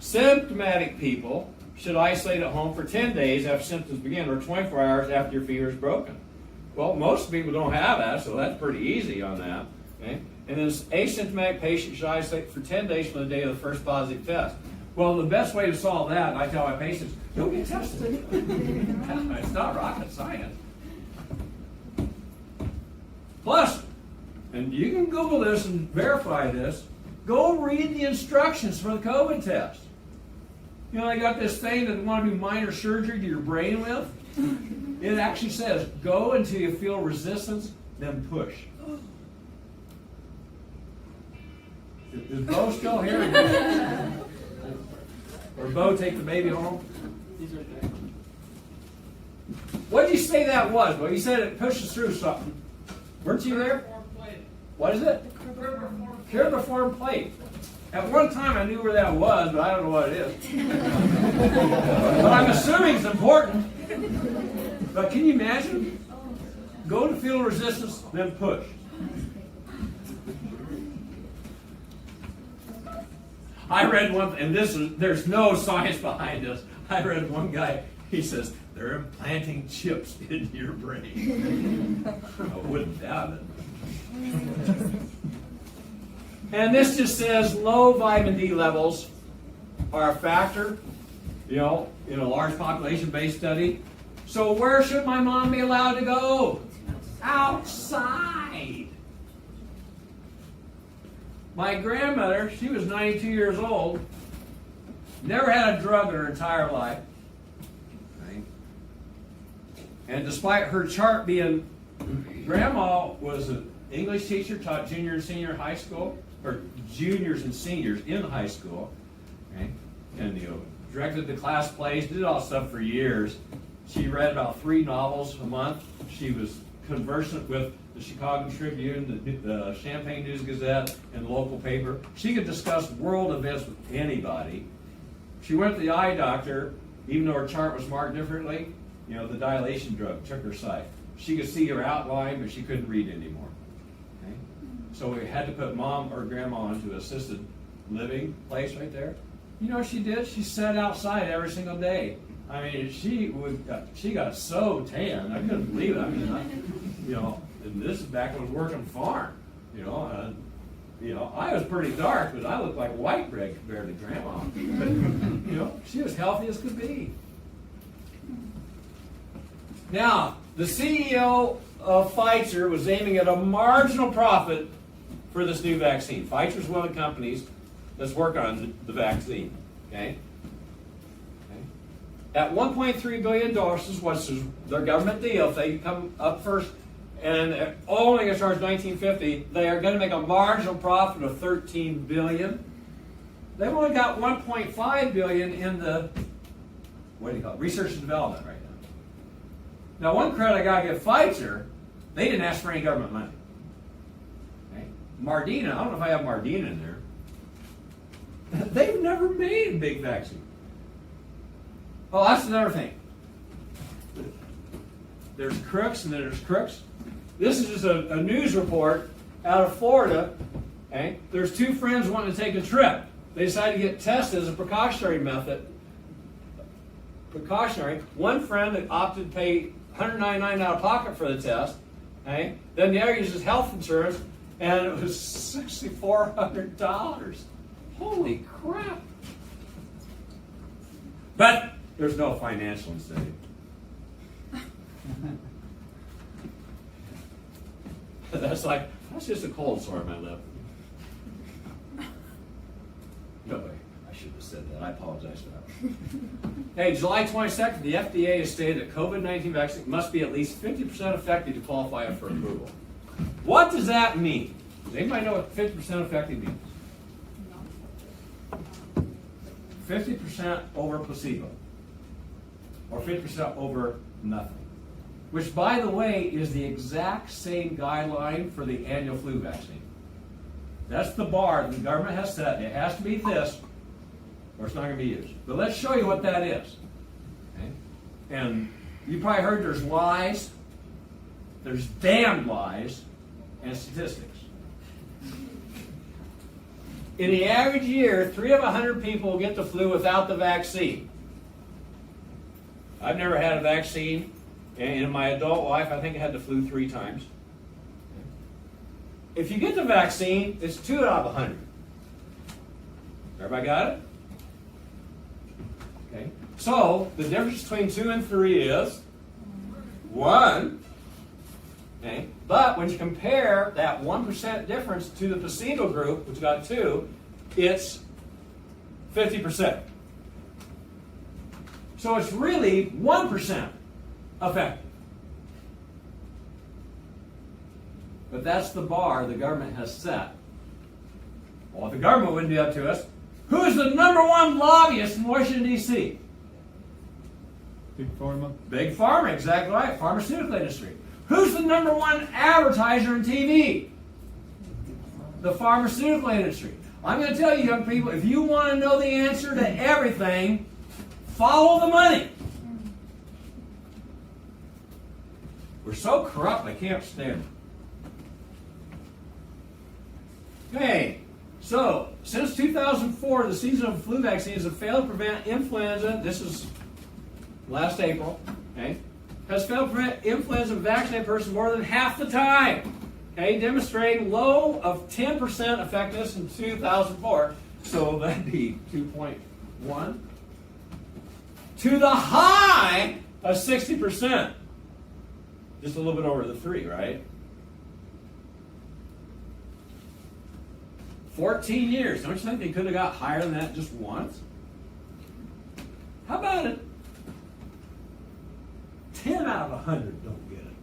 Symptomatic people should isolate at home for 10 days after symptoms begin, or 24 hours after your fever is broken. Well, most people don't have that, so that's pretty easy on that. Okay? And then asymptomatic patients should isolate for 10 days from the day of the first positive test. Well, the best way to solve that, I tell my patients, don't get tested. It's not rocket science. Plus, and you can Google this and verify this, go read the instructions for the COVID test. You know, they got this thing that they want to do minor surgery to your brain with. It actually says, go until you feel resistance, then push. Is Bo still here? Or Bo take the baby home? What did you say that was? Well, you said it pushes through something. Weren't you there? What is it? Curiform plate. At one time I knew where that was, but I don't know what it is. But I'm assuming it's important. But can you imagine? Go to feel resistance, then push. I read one, and there's no science behind this. I read one guy, he says, they're implanting chips into your brain. I wouldn't doubt it. And this just says low vitamin D levels are a factor, you know, in a large population-based study. So where should my mom be allowed to go? Outside. My grandmother, she was 92 years old, never had a drug in her entire life. Right? And despite her chart being, Grandma was an English teacher, taught junior and senior high school, or juniors and seniors in high school, okay? And directed the class plays, did all stuff for years. She read about 3 novels a month. She was conversant with the Chicago Tribune, the Champaign News Gazette, and the local paper. She could discuss world events with anybody. She went to the eye doctor, even though her chart was marked differently. You know, the dilation drug took her sight. She could see her outline, but she couldn't read anymore. Okay? So we had to put mom or grandma into an assisted living place right there. You know what she did? She sat outside every single day. I mean, she got so tan. I couldn't believe it. I mean, you know, and this is back when I was working farm. You know, I was pretty dark, but I looked like white bread compared to Grandma. But, you know, she was healthy as could be. Now, the CEO of Pfizer was aiming at a marginal profit for this new vaccine. Pfizer is one of the companies that's working on the vaccine. Okay. At $1.3 billion, what's their government deal? If they come up first and only going to charge $19.50, they are going to make a marginal profit of $13 billion. They've only got $1.5 billion in the research and development right now. Now, one credit I got to give Pfizer, they didn't ask for any government money. Okay? Mardina, I don't know if I have Mardina in there. They've never made a big vaccine. Oh, that's another thing. There's crooks and then there's crooks. This is just a news report out of Florida. Okay? There's two friends wanting to take a trip. They decided to get tested as a precautionary method. One friend that opted to pay $199 out of pocket for the test. Okay? Then the other uses health insurance, and it was $6,400. Holy crap! But there's no financial incentive. That's just a cold sore on my lip. No way. I should have said that. I apologize for that. Hey, July 22nd, the FDA has stated that COVID-19 vaccine must be at least 50% effective to qualify for approval. What does that mean? Does anybody know what 50% effective means? 50% over placebo. Or 50% over nothing. Which, by the way, is the exact same guideline for the annual flu vaccine. That's the bar the government has set. It has to be this, or it's not going to be used. But let's show you what that is. Okay? And you probably heard there's lies, there's damned lies, and statistics. In the average year, 3 of 100 people get the flu without the vaccine. I've never had a vaccine. And in my adult life, I think I had the flu 3 times. If you get the vaccine, it's 2 out of 100. Everybody got it? Okay. So the difference between 2 and 3 is 1. Okay. But when you compare that 1% difference to the placebo group, which got 2, it's 50%. So it's really 1% effective. But that's the bar the government has set. Well, if the government wouldn't do that to us, who is the #1 lobbyist in Washington, D.C.? Big Pharma. Big Pharma, exactly right. Pharmaceutical industry. Who's the #1 advertiser in TV? The pharmaceutical industry. I'm going to tell you, young people, if you want to know the answer to everything, follow the money. We're so corrupt, I can't stand it. Okay, so since 2004, the seasonal flu vaccines have failed to prevent influenza. This is last April. Okay, has failed to prevent influenza in vaccinated persons more than half the time. Okay, demonstrating low of 10% effectiveness in 2004. So that'd be 2.1 to the high of 60%. Just a little bit over the 3, right? 14 years. Don't you think they could have got higher than that just once? How about it? 10 out of 100 don't get it.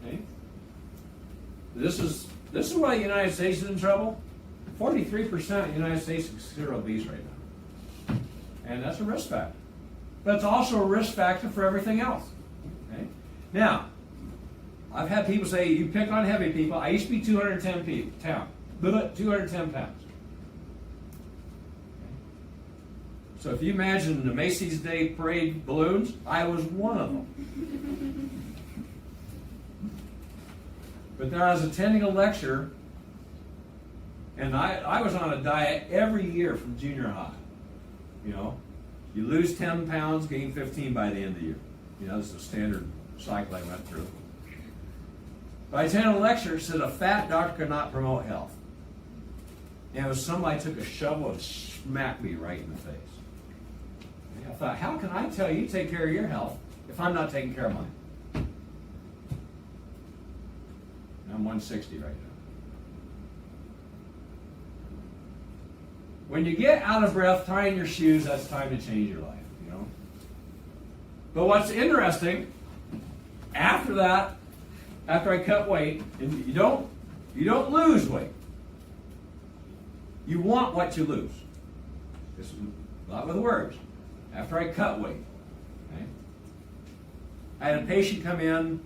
Okay? This is why the United States is in trouble. 43% of the United States is considered obese right now. And that's a risk factor. But it's also a risk factor for everything else. Okay? Now, I've had people say, you pick on heavy people. I used to be 210 pounds. Okay? So if you imagine the Macy's Day Parade balloons, I was one of them. But then I was attending a lecture, and I was on a diet every year from junior high. You know, you lose 10 pounds, gain 15 by the end of the year. You know, that's the standard cycle I went through. But I attended a lecture that said a fat doctor could not promote health. And it was somebody took a shovel and smacked me right in the face. And I thought, how can I tell you to take care of your health if I'm not taking care of mine? And I'm 160 right now. When you get out of breath tying your shoes, that's time to change your life, you know. But what's interesting, after that, after I cut weight, and you don't lose weight. You want what you lose. This is not with words. After I cut weight, okay, I had a patient come in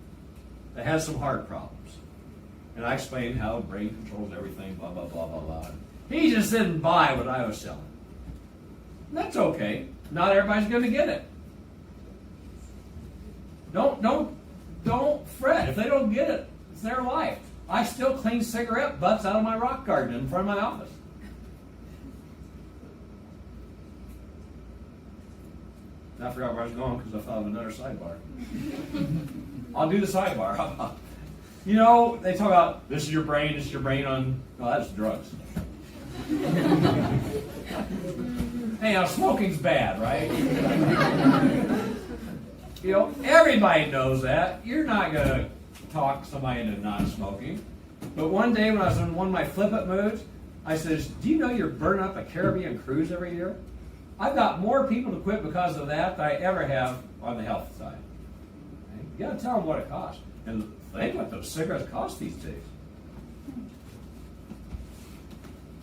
that had some heart problems. And I explained how the brain controls everything, blah, blah, blah, blah, blah. He just didn't buy what I was selling. That's okay. Not everybody's going to get it. Don't fret. If they don't get it, it's their life. I still clean cigarette butts out of my rock garden in front of my office. I forgot where I was going because I thought of another sidebar. I'll do the sidebar. You know, they talk about this is your brain on. No, that's drugs. Hey, now smoking's bad, right? You know, everybody knows that. You're not going to talk somebody into not smoking. But one day when I was in one of my flip-it moods, I says, do you know you're burning up a Caribbean cruise every year? I've got more people to quit because of that than I ever have on the health side. Okay? You got to tell them what it costs. And think what those cigarettes cost these days.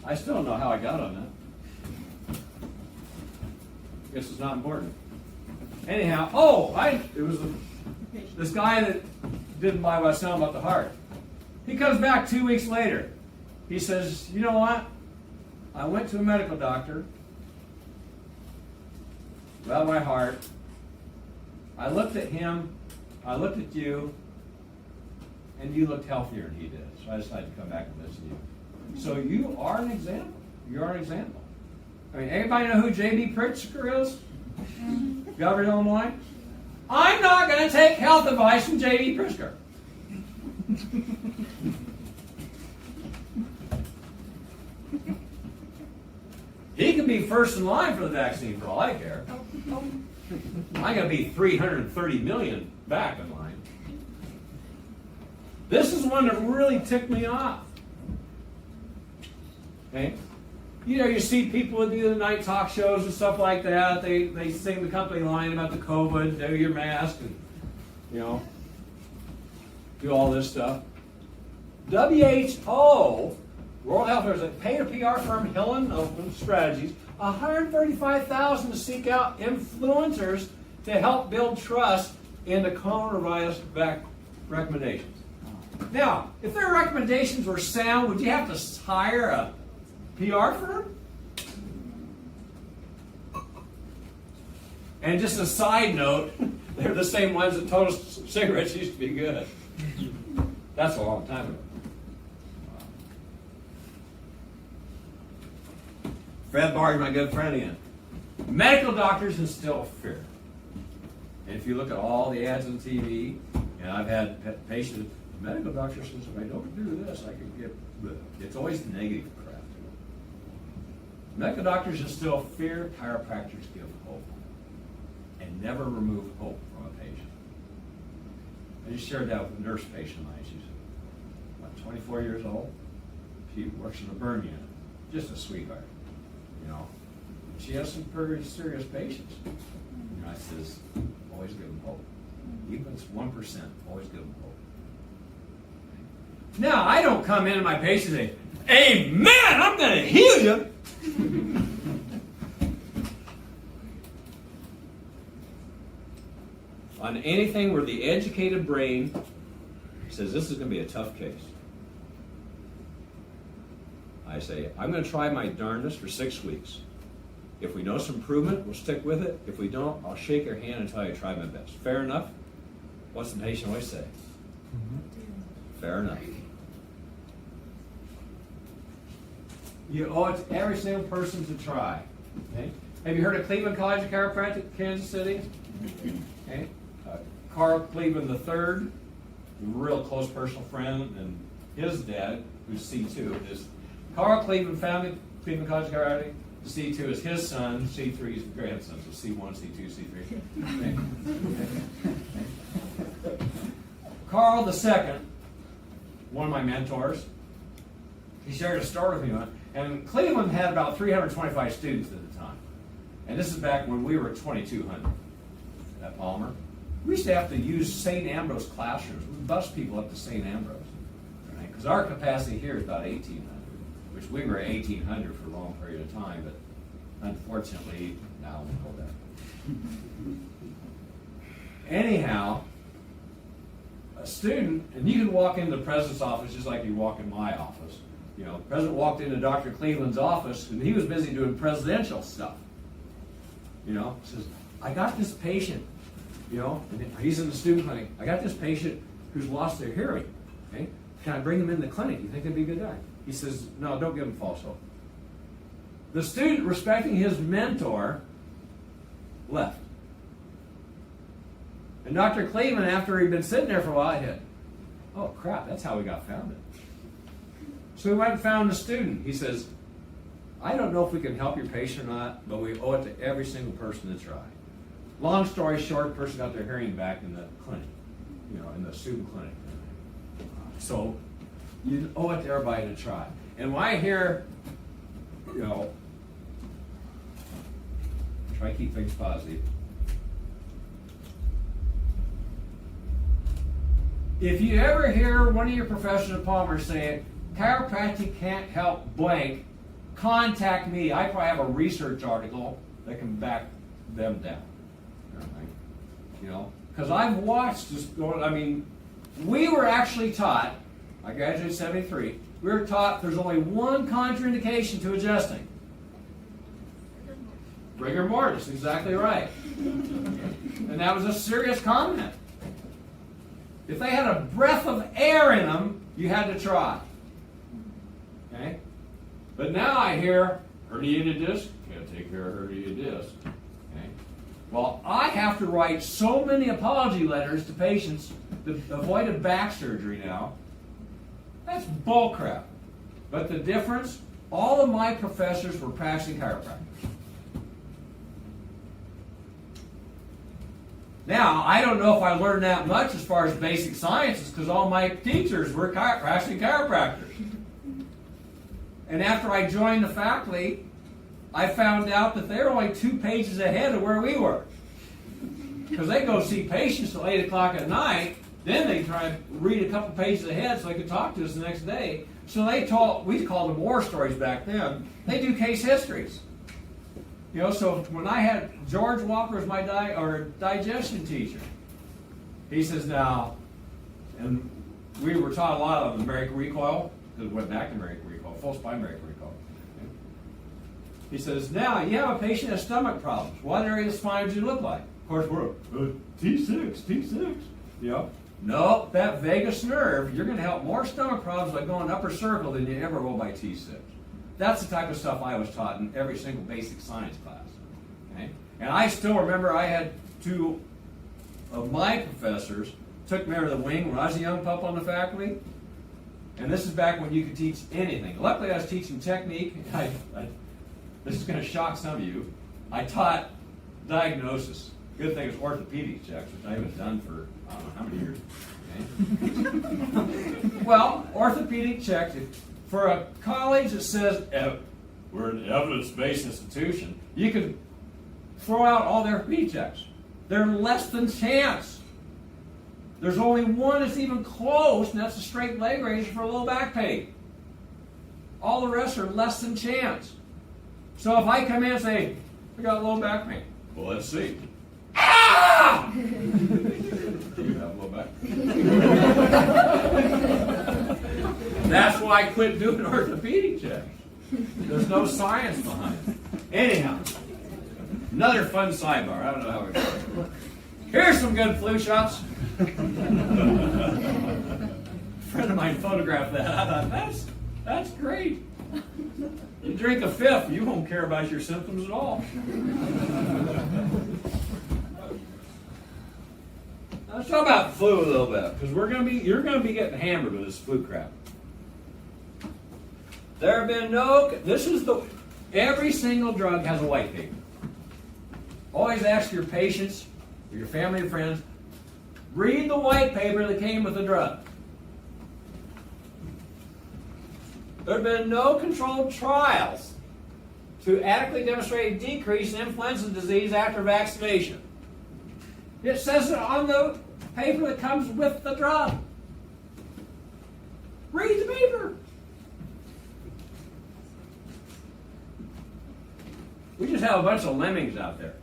I still don't know how I got on that. Guess it's not important. Anyhow, it was this guy that didn't buy what I was telling about the heart. He comes back 2 weeks later. He says, you know what? I went to a medical doctor about my heart. I looked at him. I looked at you. And you looked healthier than he did. So I decided to come back and listen to you. So you are an example. You are an example. I mean, anybody know who J.B. Pritzker is? Governor of Illinois? I'm not going to take health advice from J.B. Pritzker. He can be first in line for the vaccine for all I care. I'm going to be 330 million back in line. This is one that really ticked me off. Okay? You know, you see people that do the night talk shows and stuff like that. They sing the company line about the COVID, do your mask, and, you know, do all this stuff. WHO, World Health Organization, paid a PR firm, Helen Open Strategies, $135,000 to seek out influencers to help build trust in the coronavirus recommendations. Now, if their recommendations were sound, would you have to hire a PR firm? And just a side note, they're the same ones that told us cigarettes used to be good. That's a long time ago. Fred Barr, my good friend again. Medical doctors instill fear. And if you look at all the ads on TV, and I've had patients, the medical doctor says, if I don't do this, I can get, it's always negative crap. Medical doctors instill fear, chiropractors give hope. And never remove hope from a patient. I just shared that with a nurse patient of mine. She's, what, 24 years old? She works in a burn unit. Just a sweetheart, you know. She has some pretty serious patients. You know, I says, always give them hope. Even if it's 1%, always give them hope. Now, I don't come in and my patient say, amen, I'm going to heal you. On anything where the educated brain says this is going to be a tough case, I say, I'm going to try my darndest for 6 weeks. If we notice improvement, we'll stick with it. If we don't, I'll shake your hand and tell you I tried my best. Fair enough? What's the patient always say? Fair enough. You owe it to every single person to try. Okay? Have you heard of Cleveland College of Chiropractic, Kansas City? Okay. Carl Cleveland III, a real close personal friend, and his dad, who's C2, is Carl Cleveland founded Cleveland College of Chiropractic. C2 is his son, C3 is his grandson, so C1, C2, C3. Okay. Carl II, one of my mentors, he shared a story with me on, and Cleveland had about 325 students at the time. And this is back when we were at 2,200 at Palmer. We used to have to use St. Ambrose classrooms. We bus people up to St. Ambrose. Right? Because our capacity here is about 1,800, which we were at 1,800 for a long period of time, but unfortunately, now we'll go there. Anyhow, a student, and you can walk into the president's office just like you walk in my office. You know, the president walked into Dr. Cleveland's office, and he was busy doing presidential stuff. You know, says, I got this patient. you know, and he's in the student clinic. I got this patient who's lost their hearing. Okay, can I bring him in the clinic? You think that'd be a good guy? He says, no, don't give him false hope. The student, respecting his mentor, left. And Dr. Cleveland, after he'd been sitting there for a while, he had, oh crap, that's how we got founded. So we went and found the student. He says, I don't know if we can help your patient or not, but we owe it to every single person to try. Long story short, the person got their hearing back in the clinic, you know, in the student clinic. So you owe it to everybody to try. And when I hear, you know, try to keep things positive. If you ever hear one of your professors at Palmer say, chiropractic can't help blank, contact me. I probably have a research article that can back them down. You know, because I've watched this going, I mean, we were actually taught, I graduated in 73, we were taught there's only one contraindication to adjusting. Rigor mortis, exactly right. And that was a serious comment. If they had a breath of air in them, you had to try. Okay? But now I hear herniated disc, can't take care of herniated disc. Okay? Well, I have to write so many apology letters to patients that avoided back surgery now. That's bullcrap. But the difference, all of my professors were practicing chiropractors. Now, I don't know if I learned that much as far as basic sciences because all my teachers were practicing chiropractors. And after I joined the faculty, I found out that they're only 2 pages ahead of where we were. Because they go see patients till 8 o'clock at night, then they try to read a couple pages ahead so they could talk to us the next day. So we called them war stories back then. They do case histories. You know, so when I had George Walker as my digestion teacher, he says now, and we were taught a lot of the Merrick recoil, because it went back to Merrick recoil, full spine Merrick recoil. Okay? He says, now you have a patient that has stomach problems. What area of the spine would you look like? Of course, we're T6. You know, no, that vagus nerve, you're going to help more stomach problems by going upper circle than you ever will by T6. That's the type of stuff I was taught in every single basic science class. Okay? And I still remember I had 2 of my professors took me under the wing when I was a young pup on the faculty. And this is back when you could teach anything. Luckily, I was teaching technique. This is going to shock some of you. I taught diagnosis. Good thing it's orthopedic checks, which I haven't done for I don't know how many years. Okay? Well, orthopedic checks. For a college that says we're an evidence-based institution, you could throw out all their orthopedic checks. They're less than chance. There's only one that's even close, and that's a straight leg raise for a low back pain. All the rest are less than chance. So if I come in and say, we got low back pain. Well, let's see. Ah! Do you have low back pain? That's why I quit doing orthopedic checks. There's no science behind it. Anyhow, another fun sidebar. I don't know how we're going. Here's some good flu shots. A friend of mine photographed that. I thought, that's great. You drink a 5th, you won't care about your symptoms at all. Now let's talk about flu a little bit, because you're going to be getting hammered with this flu crap. There have been every single drug has a white paper. Always ask your patients, or your family and friends, read the white paper that came with the drug. There have been no controlled trials to adequately demonstrate a decrease in influenza disease after vaccination. It says it on the paper that comes with the drug. Read the paper. We just have a bunch of lemmings out there.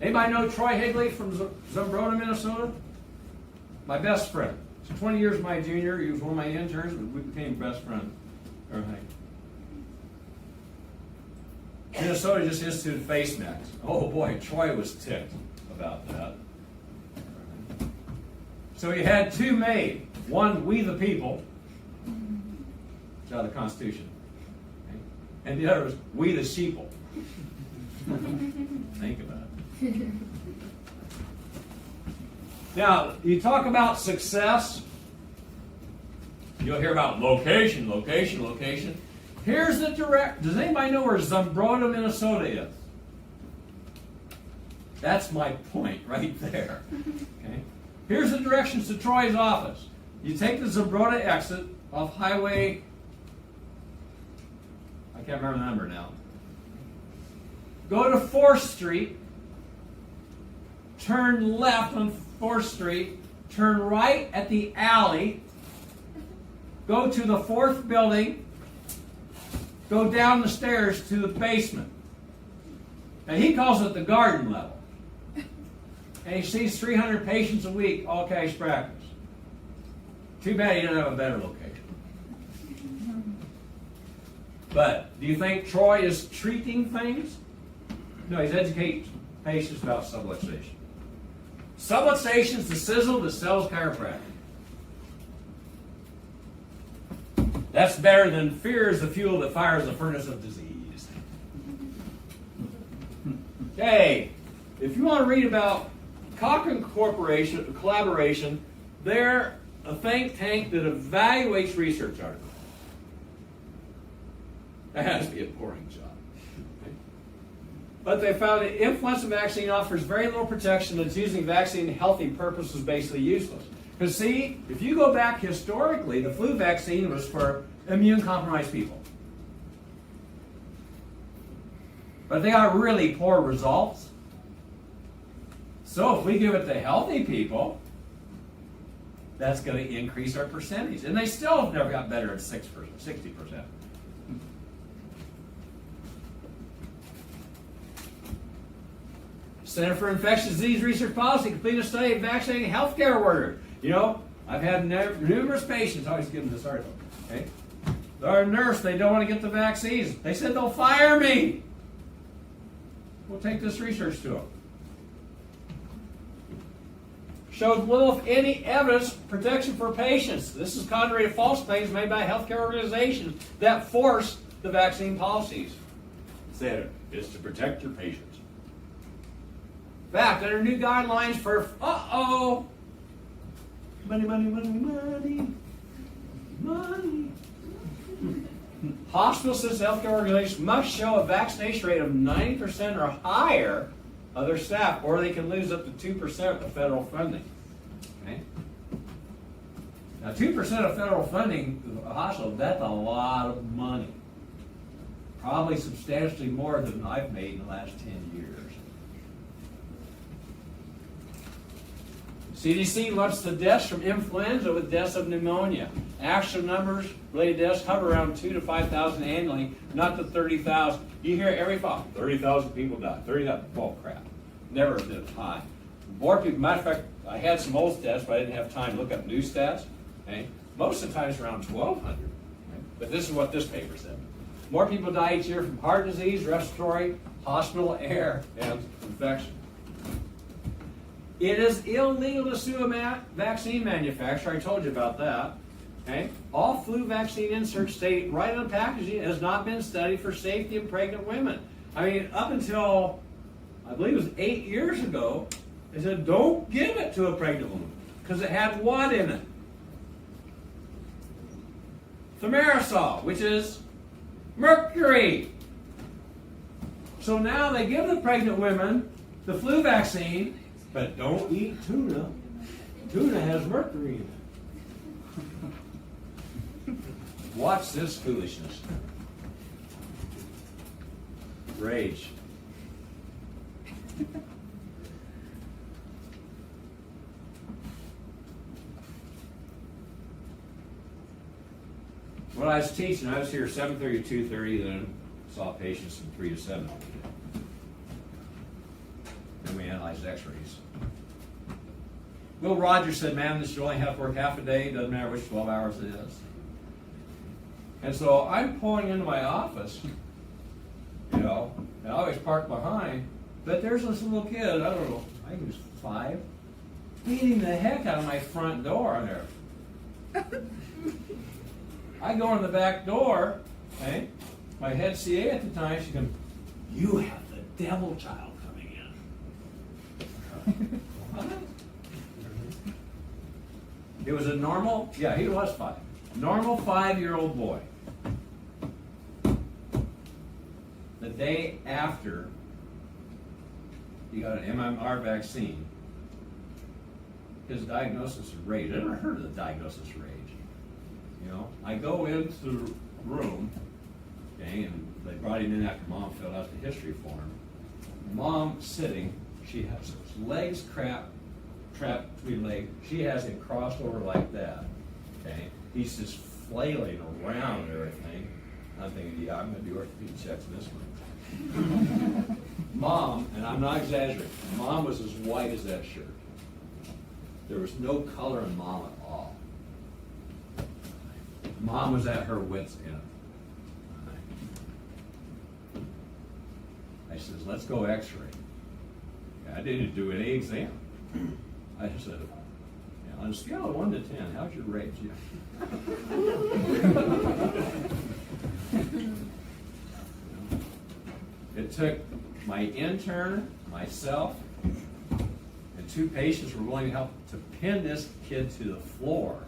Anybody know Troy Higley from Zumbrota, Minnesota? My best friend. He's 20 years my junior. He was one of my interns, but we became best friends. Everything. Minnesota just instituted face masks. Oh boy, Troy was ticked about that. So you had two made. One, we the people. It's out of the Constitution. Okay? And the other was, we the sheeple. Think about it. Now, you talk about success. You'll hear about location, location, location. Here's the direct. Does anybody know where Zumbrota, Minnesota is? That's my point right there. Okay. Here's the directions to Troy's office. You take the Zumbrota exit off Highway. I can't remember the number now. Go to 4th Street. Turn left on 4th Street. Turn right at the alley. Go to the 4th building. Go down the stairs to the basement. And he calls it the garden level. And he sees 300 patients a week, all cash practice. Too bad he didn't have a better location. But do you think Troy is treating things? No, he's educating patients about subluxation. Subluxation is the sizzle that sells chiropractic. That's better than fear is the fuel that fires the furnace of disease. Okay, if you want to read about Cochrane Corporation collaboration, they're a think tank that evaluates research articles. That has to be a boring job. Okay? But they found that influenza vaccine offers very little protection, that's using vaccine in healthy purposes is basically useless. Because see, if you go back historically, the flu vaccine was for immune-compromised people. But they got really poor results. So if we give it to healthy people, that's going to increase our percentage. And they still have never got better at 60%. Center for Infectious Disease Research Policy completed a study of vaccinating healthcare workers. You know, I've had numerous patients, I always give them this article, okay? They're a nurse, they don't want to get the vaccines. They said they'll fire me. We'll take this research to them. Showed little, if any, evidence of protection for patients. This is contrary to false claims made by healthcare organizations that force the vaccine policies. Said it's to protect your patients. In fact, under new guidelines for money, money, money, money, money. Hospital system healthcare organizations must show a vaccination rate of 90% or higher of their staff, or they can lose up to 2% of federal funding. Okay? Now, 2% of federal funding to a hospital, that's a lot of money. Probably substantially more than I've made in the last 10 years. CDC lumps the deaths from influenza with deaths of pneumonia. Actual numbers related deaths hover around 2,000 to 5,000 annually, not the 30,000. You hear every fall, 30,000 people die. 30,000, oh crap. Never been high. More people, matter of fact, I had some old stats, but I didn't have time to look up new stats. Okay? Most of the time it's around 1,200. Okay? But this is what this paper said. More people die each year from heart disease, respiratory, hospital, air, and infection. It is illegal to sue a vaccine manufacturer. I told you about that. Okay? All flu vaccine inserts state right on the packaging it has not been studied for safety in pregnant women. I mean, up until, I believe it was 8 years ago, they said don't give it to a pregnant woman because it had what in it? Thimerosal, which is mercury. So now they give the pregnant women the flu vaccine, but don't eat tuna. Tuna has mercury in it. Watch this foolishness. Rage. When I was teaching, I was here 7:30 to 2:30, then saw patients from 3 to 7. Then we analyzed x-rays. Will Rogers said, man, this should only have to work half a day, doesn't matter which 12 hours it is. And so I'm pulling into my office, you know, and I always park behind, but there's this little kid, I don't know, I think he was 5, beating the heck out of my front door on there. I go in the back door, okay? My head CA at the time, she goes, "You have the devil child coming in." What? It was a normal, yeah, he was 5. Normal 5-year-old boy. The day after he got an MMR vaccine, his diagnosis rage. I never heard of the diagnosis rage. You know, I go into the room, okay, and they brought him in after Mom filled out the history form. Mom sitting, she has his legs trapped between legs. She has him crossed over like that. Okay, he's just flailing around and everything. I'm thinking, yeah, I'm going to do orthopedic checks this one. Mom, and I'm not exaggerating, Mom was as white as that shirt. There was no color in Mom at all. Mom was at her wit's end. I says, let's go x-ray. I didn't do any exam. I just said, on a scale of 1 to 10, how's your rage? It took my intern, myself, and 2 patients were willing to help to pin this kid to the floor.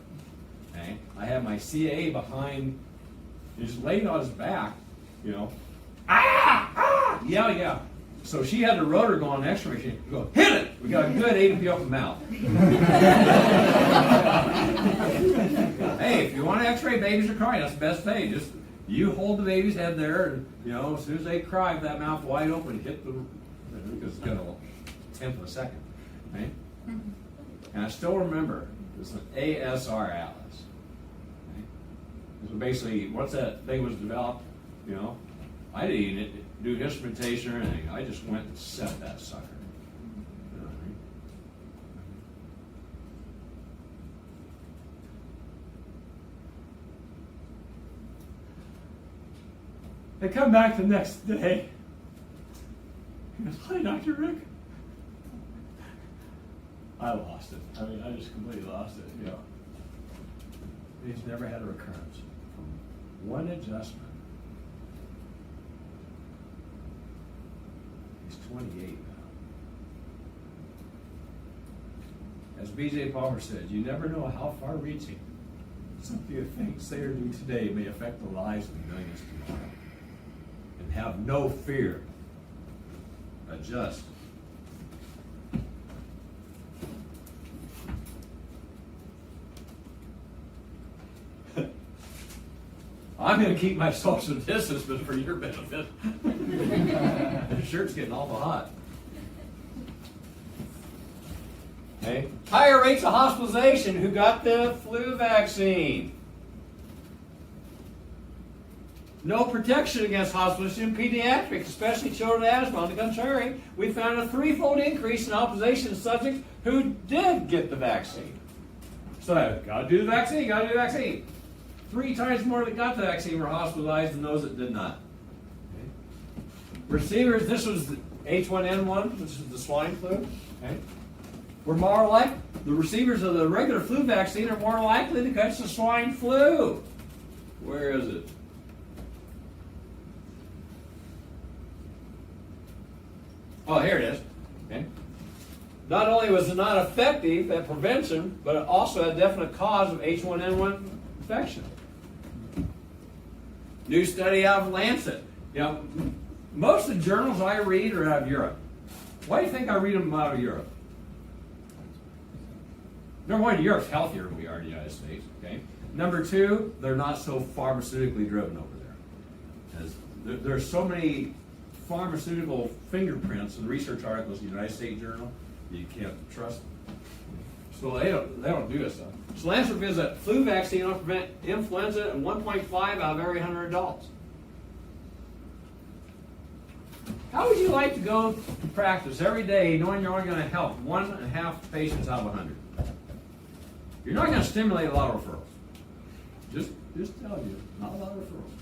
Okay? I had my CA behind, he's laying on his back, you know. Yeah. So she had the rotor go on the x-ray machine. Go, hit it! We got a good A-to-P open mouth. Hey, if you want to x-ray babies are crying, that's the best thing. Just you hold the baby's head there, and you know, as soon as they cry with that mouth wide open, hit the, because it's got a 10th of a second. Right? And I still remember it's an ASR Atlas. Okay? So basically, once that thing was developed, you know, I didn't even do instrumentation or anything. I just went and set that sucker. You know what I mean? They come back the next day. He goes, "Hi, Dr. Rick." I lost it. I mean, I just completely lost it. You know, he's never had a recurrence from one adjustment. He's 28 now. As B.J. Palmer said, you never know how far-reaching something you think, say, or do today may affect the lives of millions tomorrow. And have no fear. Adjust. I'm going to keep my social distance, but for your benefit. The shirt's getting awful hot. Okay. Higher rates of hospitalization who got the flu vaccine. No protection against hospitalization in pediatrics, especially children with asthma. On the contrary, we found a 3-fold increase in hospitalization in subjects who did get the vaccine. So, gotta do the vaccine. 3 times more that got the vaccine were hospitalized than those that did not. Okay. Receivers, this was the H1N1, which is the swine flu. Okay. We're more like the receivers of the regular flu vaccine are more likely to catch the swine flu. Where is it? Oh, here it is. Okay. Not only was it not effective at prevention, but it also had a definite cause of H1N1 infection. New study out of Lancet. You know, most of the journals I read are out of Europe. Why do you think I read them out of Europe? Number 1, Europe's healthier than we are in the United States. Okay. Number 2, they're not so pharmaceutically driven over there. As there's so many pharmaceutical fingerprints in research articles in the United States Journal, you can't trust them. So they don't do this stuff. So Lancet is that flu vaccine will prevent influenza in 1.5 out of every 100 adults. How would you like to go to practice every day knowing you're only going to help 1.5 patients out of 100? You're not going to stimulate a lot of referrals. Just tell you, not a lot of referrals.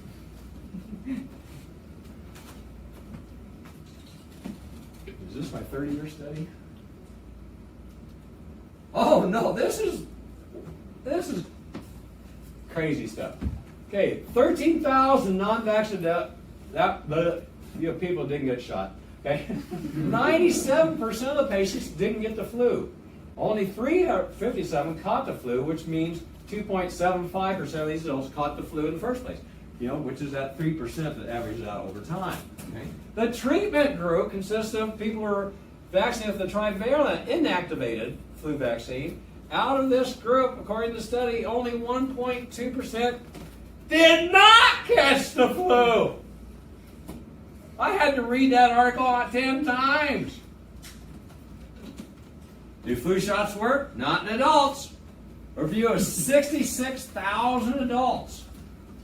Is this my 30-year study? Oh no, this is crazy stuff. Okay, 13,000 non-vaccinated people didn't get shot. Okay, 97% of the patients didn't get the flu. Only 357 caught the flu, which means 2.75% of these adults caught the flu in the first place. You know, which is that 3% that averages out over time. Okay? The treatment group consists of people who are vaccinated with the trivalent inactivated flu vaccine. Out of this group, according to the study, only 1.2% did not catch the flu. I had to read that article 10 times. Do flu shots work? Not in adults. A review of 66,000 adults.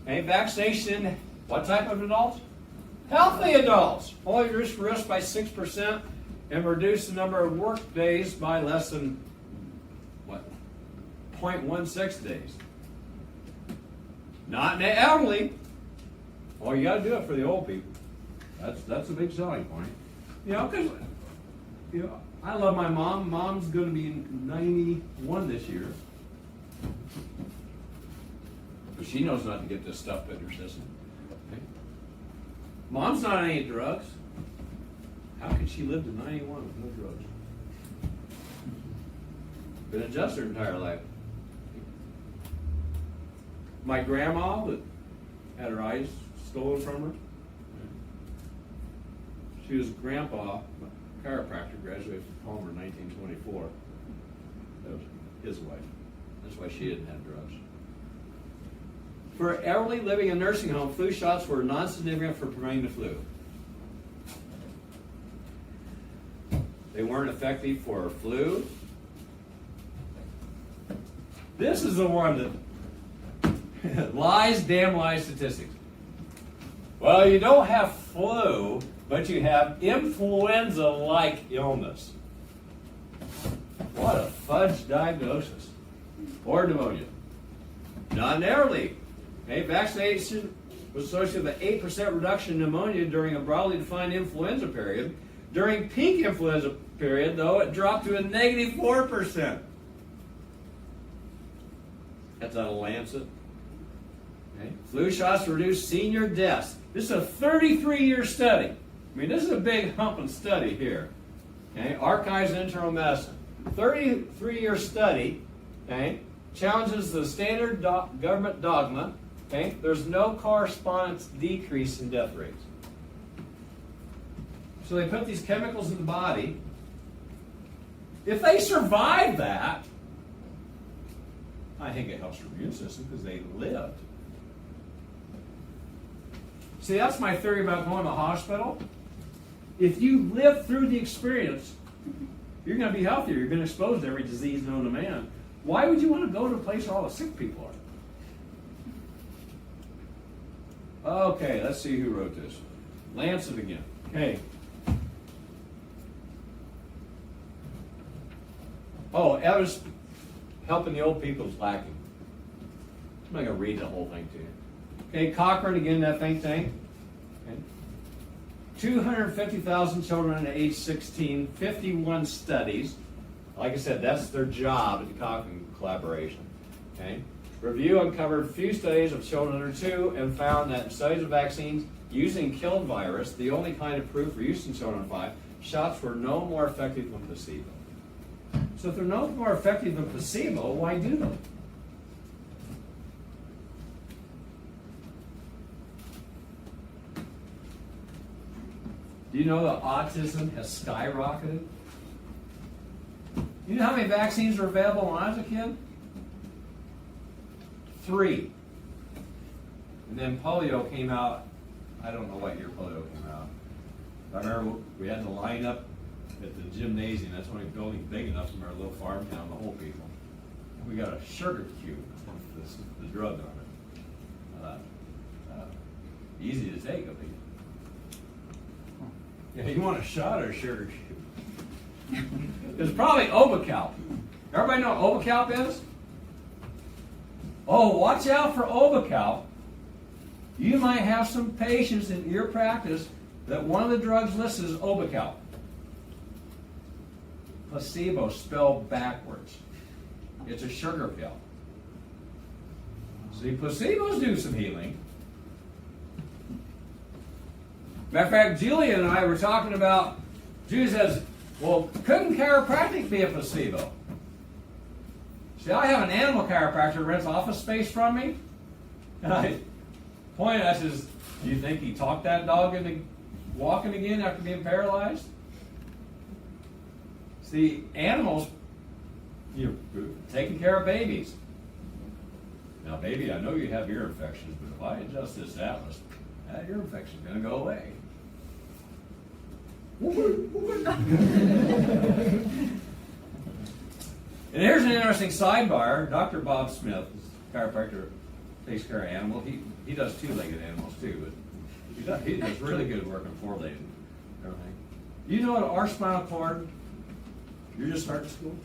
Okay, vaccination, what type of adults? Healthy adults. Only reduce risk by 6% and reduce the number of work days by less than, 0.16 days. Not in the elderly. Well, you got to do it for the old people. That's a big selling point. You know, because I love my mom. Mom's going to be 91 this year. But she knows not to get this stuff in her system. Okay? Mom's not on any drugs. How could she live to 91 with no drugs? Been adjusted her entire life. My grandma that had her eyes stolen from her. She was grandpa, a chiropractor, graduated from Palmer in 1924. That was his wife. That's why she didn't have drugs. For elderly living in a nursing home, flu shots were non-significant for preventing the flu. They weren't effective for flu. This is the one that lies, damn lies statistics. Well, you don't have flu, but you have influenza-like illness. What a fudge diagnosis. Or pneumonia. Non-elderly. Okay, vaccination was associated with an 8% reduction in pneumonia during a broadly defined influenza period. During peak influenza period, though, it dropped to a negative 4%. That's out of Lancet. Okay. Flu shots reduce senior deaths. This is a 33-year study. I mean, this is a big humping study here. Okay. Archives of Internal Medicine. 33-year study. Okay. Challenges the standard government dogma. Okay. There's no correspondence decrease in death rates. So they put these chemicals in the body. If they survive that, I think it helps your immune system because they lived. See, that's my theory about going to the hospital. If you live through the experience, you're going to be healthier. You're going to expose to every disease known to man. Why would you want to go to a place where all the sick people are? Okay, let's see who wrote this. Lancet again. Okay. Oh, evidence helping the old people is lacking. I'm not going to read the whole thing to you. Okay, Cochrane, again, that think tank. Okay. 250,000 children under age 16, 51 studies. Like I said, that's their job at the Cochrane collaboration. Okay. Review uncovered few studies of children under 2 and found that in studies of vaccines using killed virus, the only kind approved for use in children under 5, shots were no more effective than placebo. So if they're no more effective than placebo, why do them? Do you know that autism has skyrocketed? You know how many vaccines were available when I was a kid? 3. And then polio came out, I don't know what year polio came out. I remember we had to line up at the gymnasium. That's when a building big enough from our little farm town to hold people. We got a sugar cube with the drug on it. Easy to take, I think. Yeah, you want a shot or a sugar cube? It's probably Obacalp. Everybody know what Obacalp is? Oh, watch out for Obacalp. You might have some patients in your practice that one of the drugs listed is Obacalp. Placebo spelled backwards. It's a sugar pill. See, placebos do some healing. Matter of fact, Julia and I were talking about, Julia says, well, couldn't chiropractic be a placebo? See, I have an animal chiropractor who rents office space from me. And I pointed, I says, do you think he talked that dog into walking again after being paralyzed? See, animals, you're taking care of babies. Now, baby, I know you have ear infections, but if I adjust this atlas, that ear infection's going to go away. And here's an interesting sidebar. Dr. Bob Smith, chiropractor, takes care of animals. He does two-legged animals too, but he does really good work on four-legged and everything. You know our spinal cord, you're just starting school?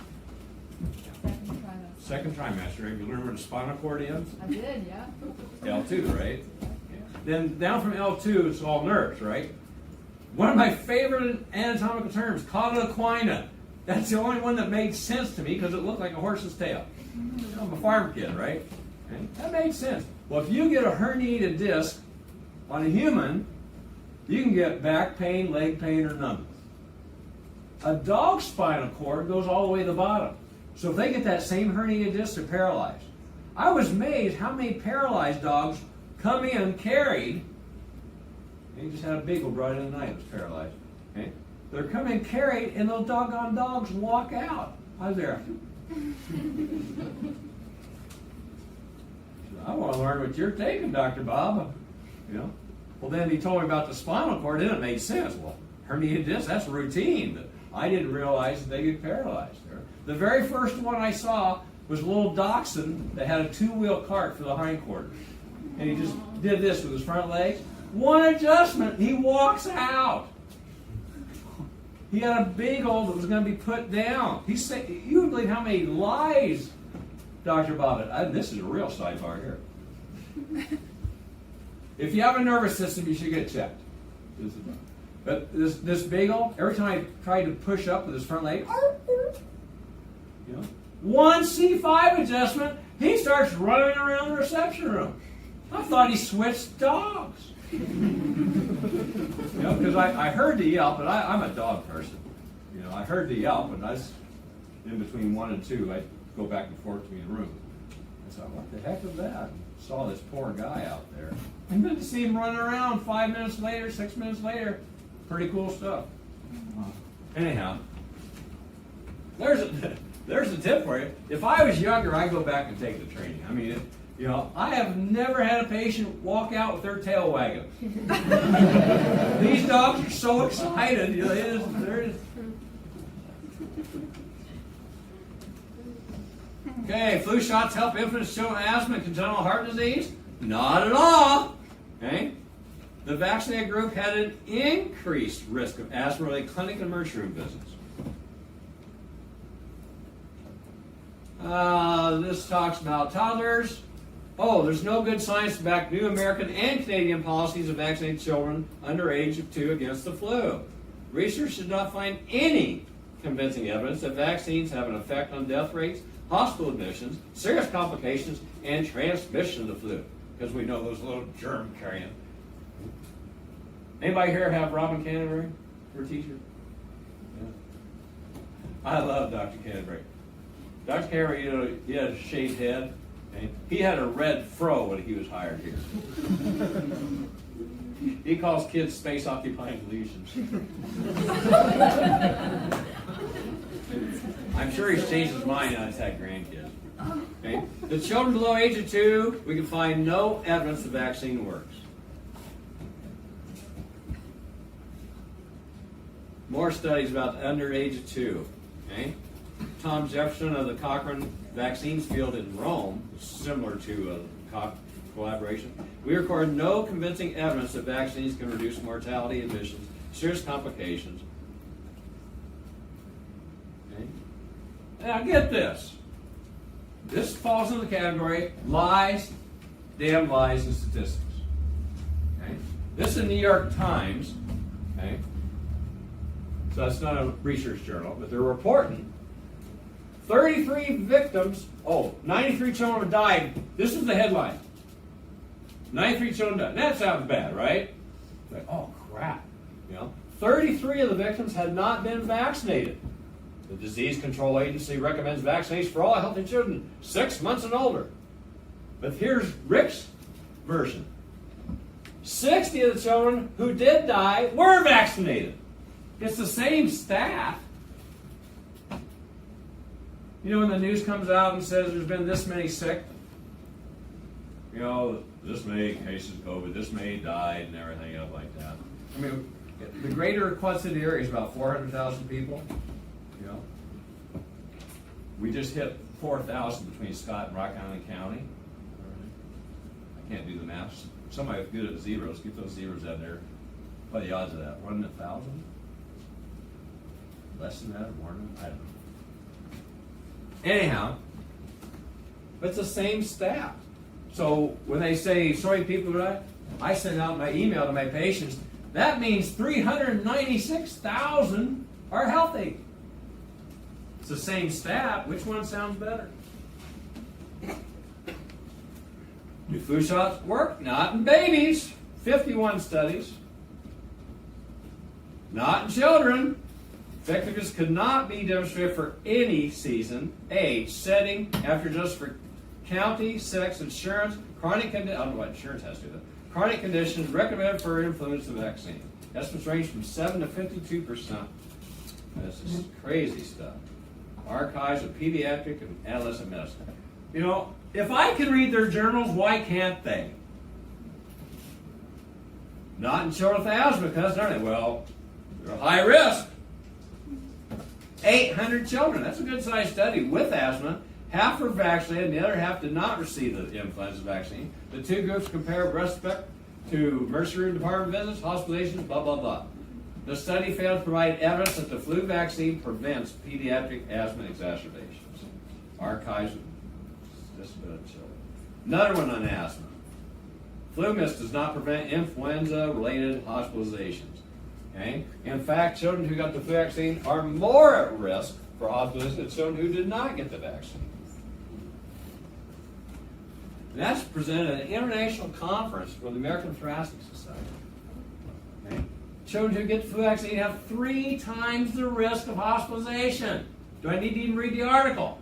Second trimester. Have you learned where the spinal cord ends? I did, yeah. L2, right? Then down from L2, it's all nerves, right? One of my favorite anatomical terms, cauda equina. That's the only one that made sense to me because it looked like a horse's tail. I'm a farm kid, right? And that made sense. Well, if you get a herniated disc on a human, you can get back pain, leg pain, or numbness. A dog's spinal cord goes all the way to the bottom. So if they get that same herniated disc, they're paralyzed. I was amazed how many paralyzed dogs come in carried. He just had a beagle brought in tonight, it was paralyzed. Okay? They're coming carried, and those doggone dogs walk out. I was there. I want to learn what you're taking, Dr. Bob. You know. Well, then he told me about the spinal cord, and it made sense. Well, herniated disc, that's routine. But I didn't realize that they get paralyzed. The very first one I saw was a little dachshund that had a two-wheel cart for the hindquarters. And he just did this with his front legs. One adjustment, he walks out. He had a beagle that was going to be put down. He said, you would believe how many lies Dr. Bob had. This is a real sidebar here. If you have a nervous system, you should get checked. But this beagle, every time I tried to push up with his front leg, you know, one C5 adjustment, he starts running around the reception room. I thought he switched dogs. You know, because I heard the yelp, and I'm a dog person. You know, I heard the yelp, and I was in between 1 and 2. I'd go back and forth between the rooms. I thought, what the heck was that? Saw this poor guy out there. And then to see him running around 5 minutes later, 6 minutes later, pretty cool stuff. Anyhow, there's a tip for you. If I was younger, I'd go back and take the training. I mean, you know, I have never had a patient walk out with their tail wagging. These dogs are so excited. You know, Okay, flu shots help infants show asthma and congenital heart disease? Not at all. Okay? The vaccinated group had an increased risk of asthma-related clinic and emergency room visits. This talks about toddlers. Oh, there's no good science to back new American and Canadian policies of vaccinating children under age of 2 against the flu. Research did not find any convincing evidence that vaccines have an effect on death rates, hospital admissions, serious complications, and transmission of the flu. Because we know those little germ carrying. Anybody here have Robin Canterbury for a teacher? Yeah. I love Dr. Canterbury. Dr. Canterbury, you know, he had a shaved head. Okay? He had a red fro when he was hired here. He calls kids space occupying lesions. I'm sure he's changed his mind now he's had grandkids. Okay? The children below age of 2, we can find no evidence the vaccine works. More studies about the under age of 2. Okay? Tom Jefferson of the Cochrane Vaccines Field in Rome, similar to a collaboration. We record no convincing evidence that vaccines can reduce mortality, admissions, serious complications. Okay? Now get this. This falls in the category lies, damn lies, and statistics. Okay? This is the New York Times. Okay? So that's not a research journal, but they're reporting 33 victims, 93 children died. This is the headline. 93 children died. That sounds bad, right? Like, oh crap. 33 of the victims had not been vaccinated. The Disease Control Agency recommends vaccination for all healthy children 6 months and older. But here's Rick's version. 60 of the children who did die were vaccinated. It's the same stat. When the news comes out and says there's been this many sick, this many cases of COVID, this many died and everything else like that. I mean, the greater Quad City area is about 400,000 people. We just hit 4,000 between Scott and Rock Island County. I can't do the math. Somebody good at zeros, get those zeros out there. What are the odds of that? 1 in 1,000? Less than that? More than that? I don't know. Anyhow, it's the same stat. So when they say so many people died, I send out my email to my patients. That means 396,000 are healthy. It's the same stat. Which one sounds better? Do flu shots work? Not in babies. 51 studies. Not in children. Effectiveness could not be demonstrated for any season, age, setting, after just for county, sex, insurance, chronic condition. I don't know what insurance has to do with it. Chronic conditions recommended for influenza vaccine. Estimates range from 7 to 52%. This is crazy stuff. Archives of Pediatric and Adolescent Medicine. If I can read their journals, why can't they? Not in children with asthma, because aren't they? Well, they're high risk. 800 children. That's a good sized study with asthma. Half were vaccinated, and the other half did not receive the influenza vaccine. The two groups compare with respect to emergency room department visits, hospitalizations, blah, blah, blah. The study failed to provide evidence that the flu vaccine prevents pediatric asthma exacerbations. Archives of disability children. Another one on asthma. Flu mist does not prevent influenza-related hospitalizations. Okay? In fact, children who got the flu vaccine are more at risk for hospitalization than children who did not get the vaccine. And that's presented at an international conference for the American Thoracic Society. Okay? Children who get the flu vaccine have 3 times the risk of hospitalization. Do I need to even read the article?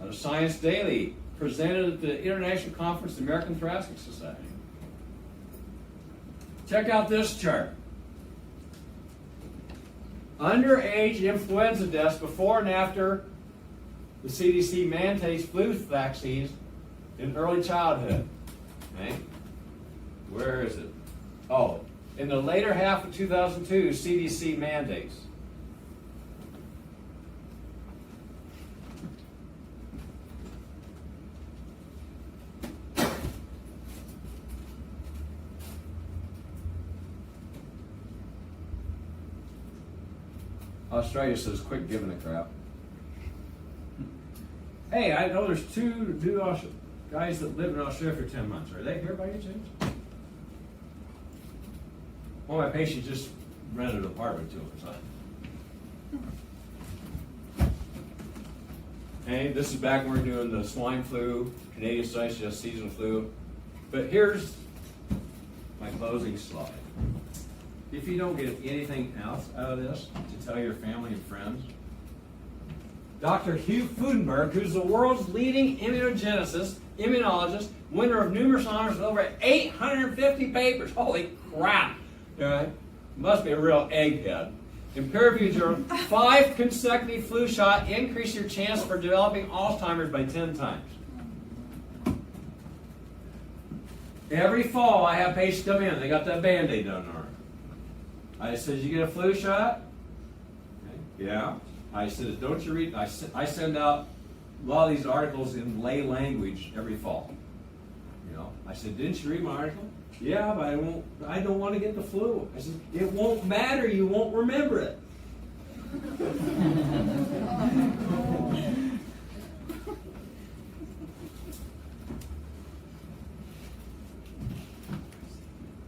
Out of Science Daily, presented at the international conference of the American Thoracic Society. Check out this chart. Underage influenza deaths before and after the CDC mandates flu vaccines in early childhood. Okay? Where is it? Oh, in the later half of 2002, CDC mandates. Australia says, quit giving a crap. Hey, I know there's 2 new guys that live in Australia for 10 months. Are they here by any chance? One of my patients just rented an apartment to them. So. Hey, this is back when we were doing the swine flu, Canadian sites, just seasonal flu. But here's my closing slide. If you don't get anything else out of this to tell your family and friends, Dr. Hugh Fudenberg, who's the world's leading immunologist, winner of numerous honors with over 850 papers. Holy crap! Right? Must be a real egghead. In peer-reviewed journal, 5 consecutive flu shot increase your chance for developing Alzheimer's by 10 times. Every fall, I have patients come in. They got that Band-Aid on their arm. I said, "You get a flu shot?" Okay. Yeah. I said, "Don't you read?" I send out a lot of these articles in lay language every fall. I said, "Didn't you read my article?" "Yeah, but I don't want to get the flu." I said, "It won't matter. You won't remember it."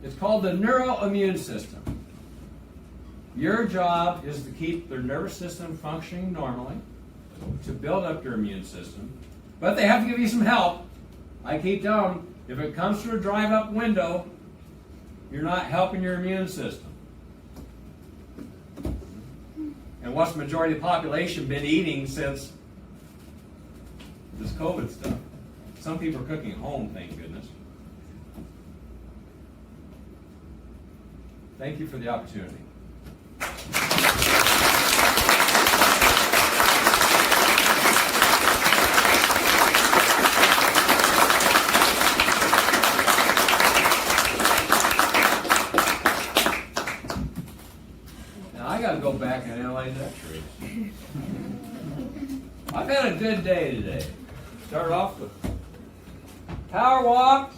It's called the neuroimmune system. Your job is to keep their nervous system functioning normally, to build up their immune system, but they have to give you some help. I keep telling them, if it comes through a drive-up window, you're not helping your immune system. And what's the majority of the population been eating since this COVID stuff? Some people are cooking at home, thank goodness. Thank you for the opportunity. Now I gotta go back and analyze that trace. I've had a good day today. Started off with power walk,